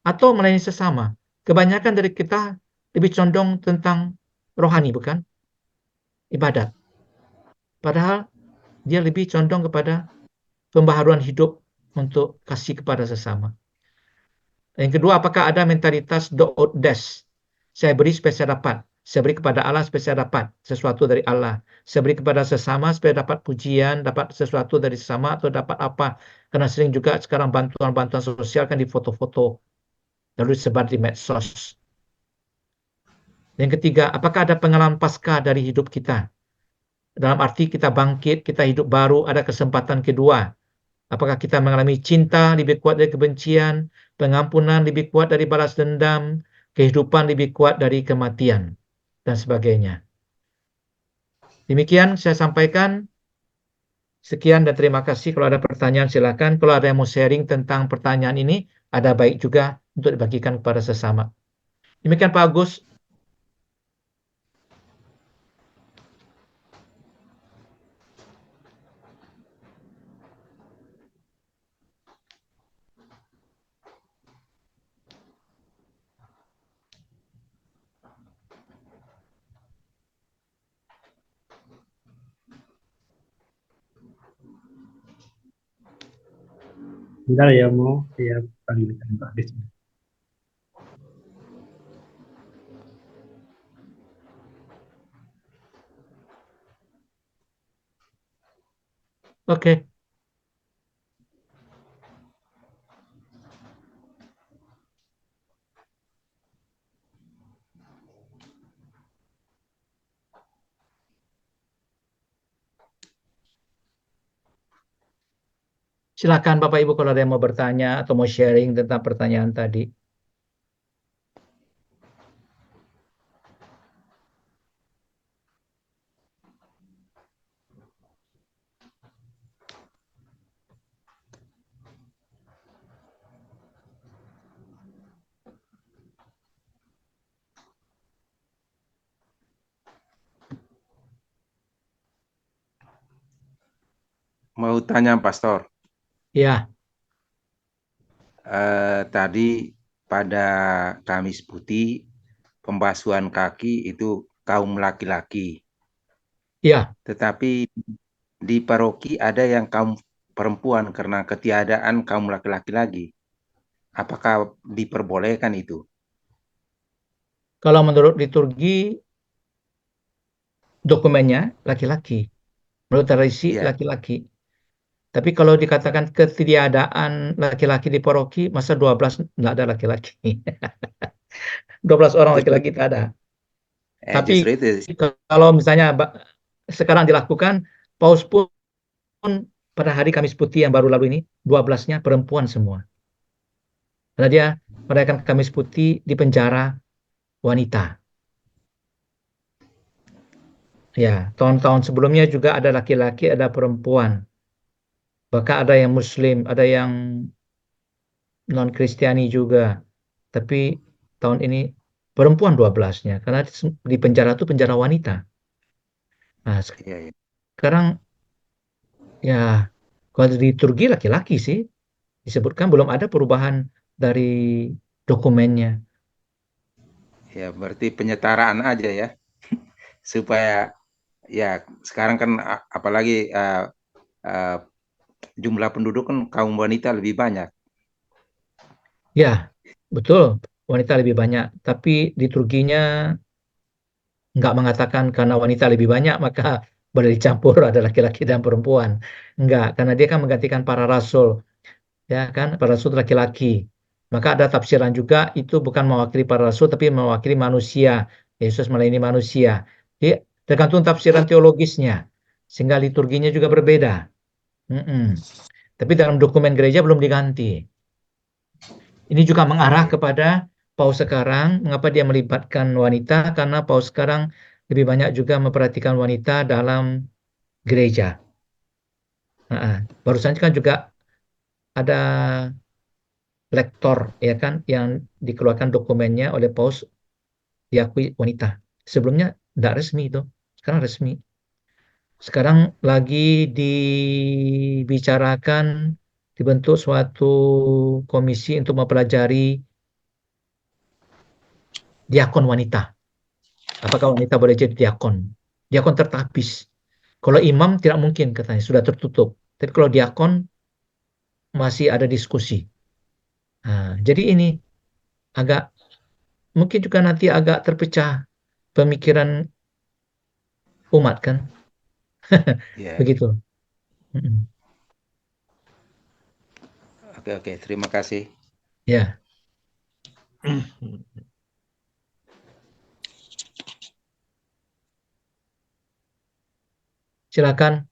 atau melayani sesama? Kebanyakan dari kita lebih condong tentang rohani, bukan? Ibadat. Padahal dia lebih condong kepada pembaharuan hidup untuk kasih kepada sesama. Yang kedua, apakah ada mentalitas do ut des? Saya beri supaya saya dapat. Saya beri kepada Allah supaya saya dapat sesuatu dari Allah. Saya beri kepada sesama supaya dapat pujian, dapat sesuatu dari sesama atau dapat apa. Karena sering juga sekarang bantuan-bantuan sosial kan difoto-foto lalu disebar di medsos. Yang ketiga, apakah ada pengalaman Paskah dari hidup kita? Dalam arti kita bangkit, kita hidup baru, ada kesempatan kedua. Apakah kita mengalami cinta lebih kuat dari kebencian, pengampunan lebih kuat dari balas dendam, kehidupan lebih kuat dari kematian, dan sebagainya. Demikian saya sampaikan. Sekian dan terima kasih. Kalau ada pertanyaan silakan. Kalau ada yang mau sharing tentang pertanyaan ini, ada baik juga untuk dibagikan kepada sesama. Demikian Pak Agus. Bentar ya, mau saya panggilkan Pak Des. Oke. Silakan Bapak Ibu kalau ada yang mau bertanya atau mau sharing tentang pertanyaan tadi. Mau tanya Pastor, Ya, tadi pada Kamis Putih pembasuhan kaki itu kaum laki-laki, ya. tetapi di paroki ada yang kaum perempuan karena ketiadaan kaum laki-laki lagi. Apakah diperbolehkan itu? Kalau menurut liturgi dokumennya laki-laki. Menurut tradisi Iya. laki-laki. Tapi kalau dikatakan ketiadaan laki-laki di paroki, masa 12 nggak ada laki-laki. 12 orang Justru, laki-laki tidak ada. Tapi justru itu. kalau misalnya sekarang dilakukan, paus pun pada hari Kamis Putih yang baru lalu ini, 12-nya perempuan semua. Karena dia merayakan Kamis Putih di penjara wanita. Ya, tahun-tahun sebelumnya juga ada laki-laki, ada perempuan. Bahkan ada yang Muslim, ada yang non-Kristiani juga. Tapi tahun ini perempuan 12-nya. Karena di penjara itu penjara wanita. Nah, Iya, iya. sekarang ya kalau di liturgi laki-laki sih. Disebutkan belum ada perubahan dari dokumennya. Ya, berarti penyetaraan aja ya. Supaya ya sekarang kan apalagi jumlah penduduk kan kaum wanita lebih banyak. Ya, betul. Wanita lebih banyak. Tapi liturginya nggak mengatakan karena wanita lebih banyak maka boleh dicampur ada laki-laki dan perempuan. Enggak, karena dia kan menggantikan para rasul, ya kan, para rasul laki-laki. Maka ada tafsiran juga itu bukan mewakili para rasul tapi mewakili manusia. Yesus melayani manusia. Jadi tergantung tafsiran teologisnya, sehingga liturginya juga berbeda. Tapi dalam dokumen gereja belum diganti. Ini juga mengarah kepada Paus sekarang, mengapa dia melibatkan wanita, karena Paus sekarang lebih banyak juga memperhatikan wanita dalam gereja. Barusan kan juga ada lektor, ya kan, yang dikeluarkan dokumennya oleh Paus diakui wanita. Sebelumnya tidak resmi itu, sekarang resmi. Sekarang lagi dibicarakan dibentuk suatu komisi untuk mempelajari diakon wanita. Apakah wanita boleh jadi diakon? Diakon tertapis. Kalau imam tidak mungkin katanya, sudah tertutup. Tapi kalau diakon masih ada diskusi. Jadi ini agak mungkin juga nanti agak terpecah pemikiran umat kan. Begitu. Oke, terima kasih. Ya. Silakan.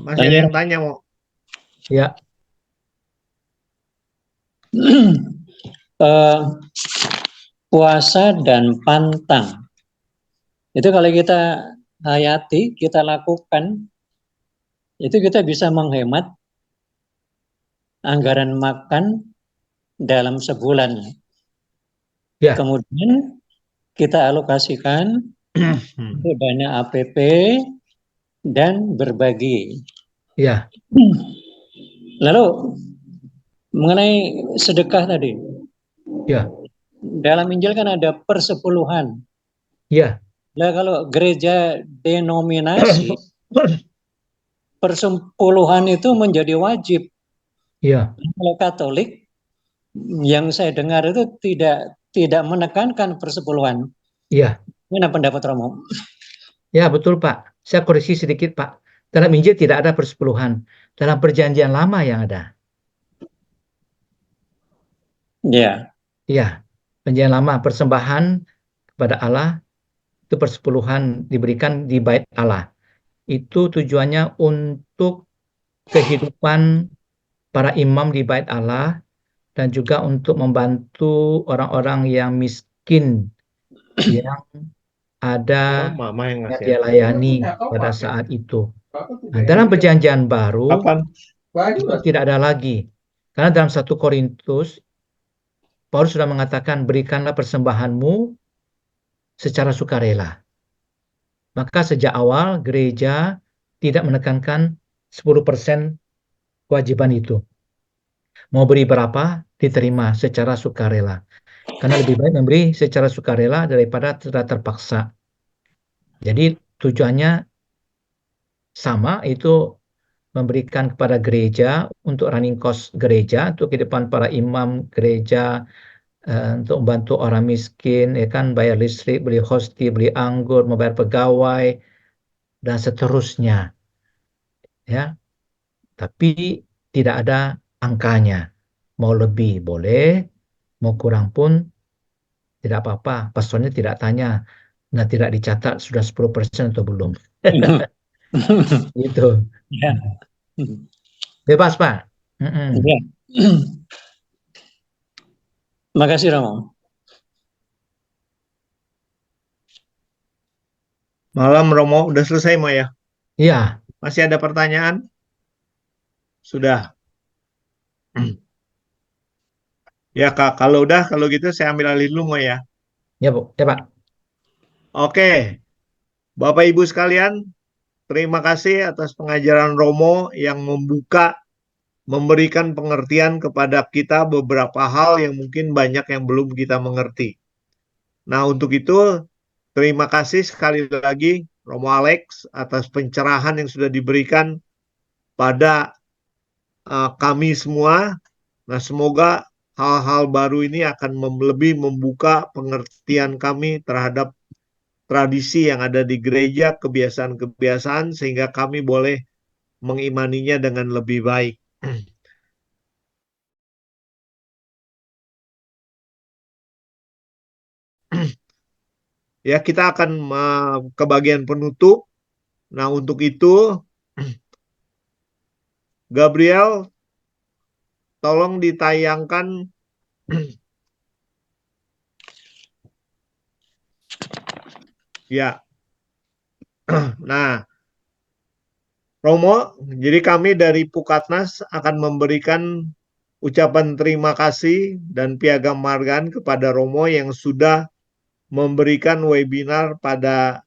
Masih ada yang tanya, mau? Ya. Puasa dan pantang. Itu kalau kita hayati, kita lakukan, itu kita bisa menghemat anggaran makan dalam sebulan. Ya. Kemudian kita alokasikan untuk dana APP dan berbagi. Ya. Lalu mengenai sedekah tadi. Ya. Dalam Injil kan ada persepuluhan. Ya. Nah, kalau gereja denominasi persepuluhan itu menjadi wajib. Ya. Kalau Katolik yang saya dengar itu tidak menekankan persepuluhan. Iya. Ini pendapat Romo. Ya, betul Pak. Saya koreksi sedikit Pak. Dalam Injil tidak ada persepuluhan. Dalam perjanjian lama yang ada. Iya. Iya. Perjanjian lama, persembahan kepada Allah, itu persepuluhan diberikan di bait Allah. Itu tujuannya untuk kehidupan para imam di bait Allah, dan juga untuk membantu orang-orang yang miskin yang ada yang dia layani pada saat itu. Nah, dalam perjanjian baru itu tidak ada lagi, karena dalam 1 Korintus Paulus sudah mengatakan berikanlah persembahanmu secara sukarela. Maka sejak awal gereja tidak menekankan 10% kewajiban itu. Mau beri berapa diterima secara sukarela. Karena lebih baik memberi secara sukarela daripada terpaksa. Jadi tujuannya sama, itu memberikan kepada gereja untuk running cost gereja, untuk kehidupan para imam gereja, untuk membantu orang miskin, ya kan, bayar listrik, beli hosti, beli anggur, membayar pegawai, dan seterusnya. Ya, tapi tidak ada angkanya. Mau lebih boleh, mau kurang pun tidak apa-apa. Pastornya tidak tanya, nah tidak dicatat sudah 10% atau belum. Gitu. Ya. Bebas Pak. Ya. Makasih Romo. Malam Romo, udah selesai Mo ya? Iya. Masih ada pertanyaan? Sudah. Ya Kak, kalau gitu saya ambil alih dulu Mo ya. Ya Bu, ya Pak. Oke. Bapak Ibu sekalian, terima kasih atas pengajaran Romo yang memberikan pengertian kepada kita beberapa hal yang mungkin banyak yang belum kita mengerti. Nah, untuk itu terima kasih sekali lagi Romo Alex atas pencerahan yang sudah diberikan pada kami semua. Nah, semoga hal-hal baru ini akan lebih membuka pengertian kami terhadap tradisi yang ada di gereja, kebiasaan-kebiasaan, sehingga kami boleh mengimaninya dengan lebih baik. Ya, kita akan ke bagian penutup. Nah, untuk itu, Gabriel, tolong ditayangkan ya. Nah, Romo, jadi kami dari Pukatnas akan memberikan ucapan terima kasih dan piagam penghargaan kepada Romo yang sudah memberikan webinar pada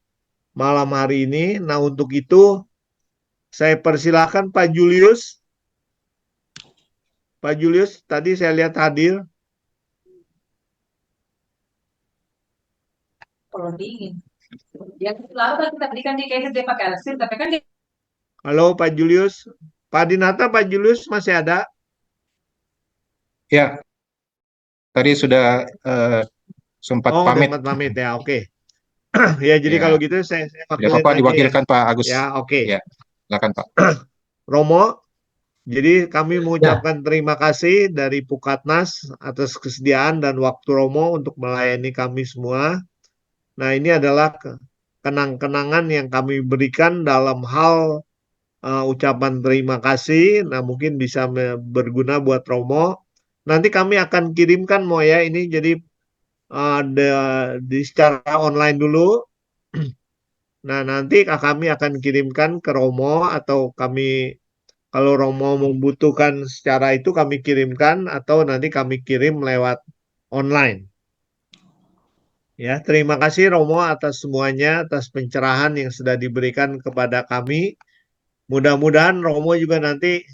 malam hari ini. Nah, untuk itu saya persilahkan Pak Julius. Pak Julius, tadi saya lihat hadir. Kalau dingin. Yang lalu kan kita berikan di KSD pakai alasir, tapi kan dia Halo Pak Julius. Pak Dinata, Pak Julius masih ada? Ya, tadi sudah sempat Oh, pamit. udah pamit ya, oke. Ya, jadi Ya, kalau gitu saya tidak wakilin apa-apa aja ya. diwakilkan Pak Agus. Ya, oke. Ya, silakan Pak. Romo, jadi kami Ya, mengucapkan terima kasih dari Pukatnas atas kesediaan dan waktu Romo untuk melayani kami semua. Nah, ini adalah kenang-kenangan yang kami berikan dalam hal ucapan terima kasih. Nah, mungkin bisa berguna buat Romo. Nanti kami akan kirimkan Mo ya ini jadi di secara online dulu. Nah, nanti kami akan kirimkan ke Romo atau kami kalau Romo membutuhkan secara itu kami kirimkan atau nanti kami kirim lewat online. Ya, terima kasih Romo atas semuanya, atas pencerahan yang sudah diberikan kepada kami. Mudah-mudahan Romo juga nanti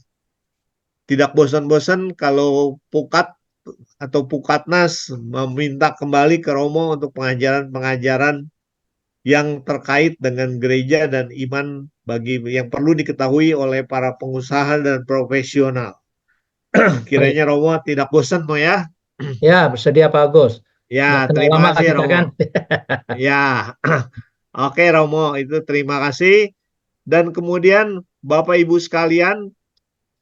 tidak bosan-bosan kalau Pukat atau Pukatnas meminta kembali ke Romo untuk pengajaran-pengajaran yang terkait dengan gereja dan iman bagi yang perlu diketahui oleh para pengusaha dan profesional. baik. Kiranya Romo tidak bosan Mo ya. Ya, bersedia Pak Agus. Ya, Sudah kenal terima lama kasih kita Romo. kan. Ya. Oke Romo, itu terima kasih. Dan kemudian Bapak Ibu sekalian,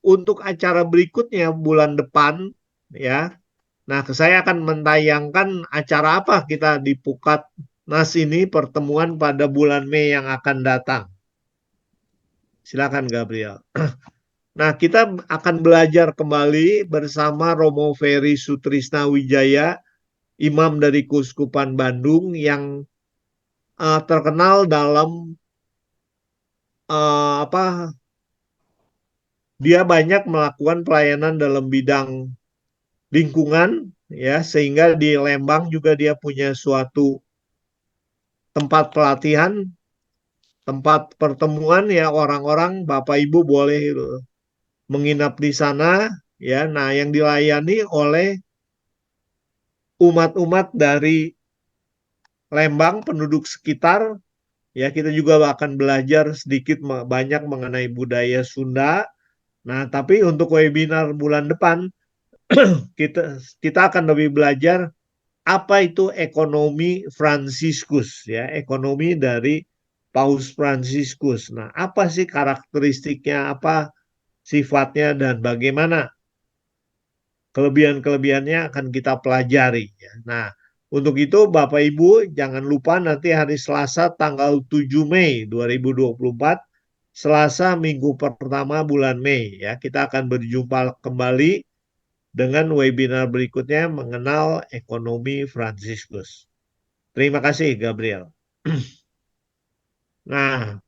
untuk acara berikutnya bulan depan ya. Nah, saya akan mentayangkan acara apa kita di Pukatnas ini pertemuan pada bulan Mei yang akan datang. Silakan Gabriel. Nah, kita akan belajar kembali bersama Romo Ferry Sutrisna Wijaya, imam dari Keuskupan Bandung yang terkenal dalam dia banyak melakukan pelayanan dalam bidang lingkungan ya, sehingga di Lembang juga dia punya suatu tempat pelatihan, tempat pertemuan ya orang-orang Bapak Ibu boleh menginap di sana ya. Nah, yang dilayani oleh umat-umat dari Lembang, penduduk sekitar ya, kita juga akan belajar sedikit banyak mengenai budaya Sunda. Nah, tapi untuk webinar bulan depan kita akan lebih belajar apa itu ekonomi Fransiskus ya, ekonomi dari Paus Fransiskus. Nah, apa sih karakteristiknya, apa sifatnya dan bagaimana kelebihan-kelebihannya akan kita pelajari ya. Nah, untuk itu Bapak Ibu jangan lupa nanti hari Selasa tanggal 7 Mei 2024, Selasa minggu pertama bulan Mei ya, kita akan berjumpa kembali dengan webinar berikutnya mengenal ekonomi Fransiskus. Terima kasih Gabriel. Nah,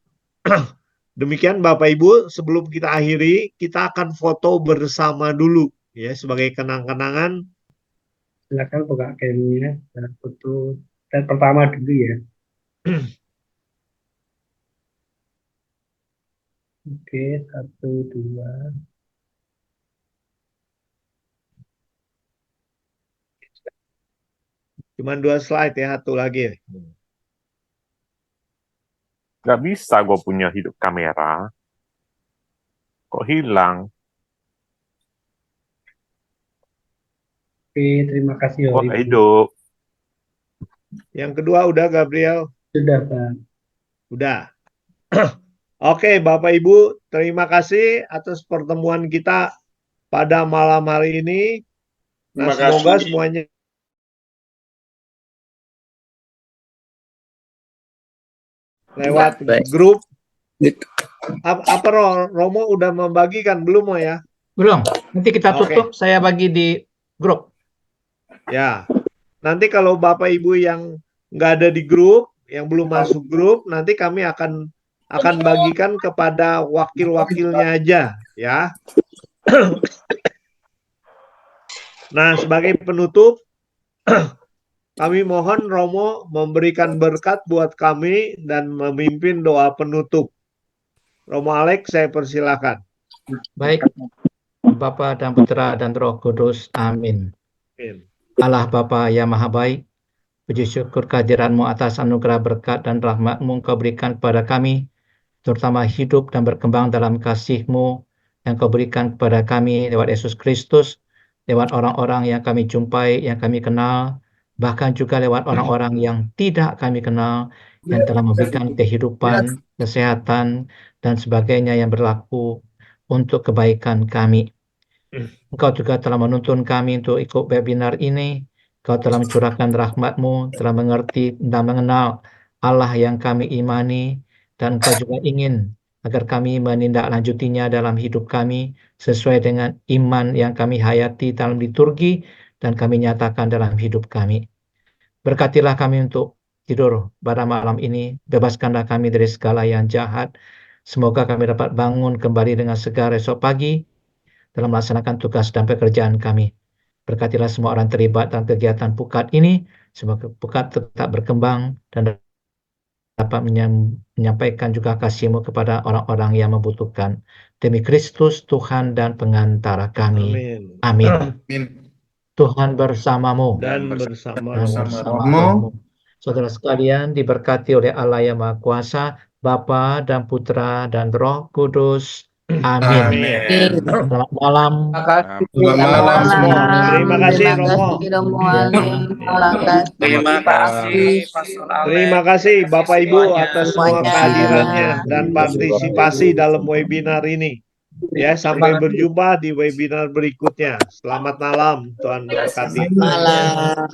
demikian Bapak Ibu, sebelum kita akhiri, kita akan foto bersama dulu ya sebagai kenang-kenangan. Silakan buka gamenya dan foto dan pertama dulu ya. Oke, 1, 2. Cuman 2 slide ya, satu lagi. Gak bisa gue punya hidup kamera. Kok hilang? Oke, terima kasih Kok Ibu. hidup? Yang kedua udah Gabriel. Sudah, Pak. Udah. Oke, Bapak Ibu, terima kasih atas pertemuan kita pada malam hari ini. Nah, semoga semuanya lewat grup. Apa Romo udah membagikan belum ya? Belum. Nanti kita tutup, saya bagi di grup. Ya. Nanti kalau Bapak Ibu yang nggak ada di grup, yang belum masuk grup, nanti kami akan bagikan kepada wakil-wakilnya aja, ya. Nah, sebagai penutup, kami mohon Romo memberikan berkat buat kami dan memimpin doa penutup. Romo Alex, saya persilakan. Baik, Bapa dan Putra dan Roh Kudus. Amin. Amin. Allah Bapa yang Maha Baik, puji syukur kehadiran-Mu atas anugerah berkat dan rahmat-Mu Engkau berikan kepada kami, terutama hidup dan berkembang dalam kasih-Mu yang Kau berikan kepada kami lewat Yesus Kristus, lewat orang-orang yang kami jumpai, yang kami kenal, bahkan juga lewat orang-orang yang tidak kami kenal, yang telah memberikan kehidupan, kesehatan, dan sebagainya yang berlaku untuk kebaikan kami. Engkau juga telah menuntun kami untuk ikut webinar ini. Engkau telah mencurahkan rahmat-Mu, telah mengerti dan mengenal Allah yang kami imani, dan Engkau juga ingin agar kami menindaklanjutinya dalam hidup kami sesuai dengan iman yang kami hayati dalam liturgi dan kami nyatakan dalam hidup kami. Berkatilah kami untuk tidur pada malam ini, bebaskanlah kami dari segala yang jahat. Semoga kami dapat bangun kembali dengan segar esok pagi dalam melaksanakan tugas dan pekerjaan kami. Berkatilah semua orang terlibat dalam kegiatan pukat ini, semoga pukat tetap berkembang dan dapat menyampaikan juga kasih-Mu kepada orang-orang yang membutuhkan. Demi Kristus, Tuhan dan pengantara kami. Amin. Tuhan bersamamu. Dan bersama rohmu. Saudara sekalian, diberkati oleh Allah yang Maha Kuasa, Bapa dan Putra dan Roh Kudus. Amin. Selamat malam. Selamat malam. Terima kasih, Romo. Terima kasih. Terima kasih Bapak Ibu atas semua kehadirannya dan partisipasi dalam webinar ini. Ya, sampai berjumpa di webinar berikutnya. Selamat malam, Tuhan berkati. Malam.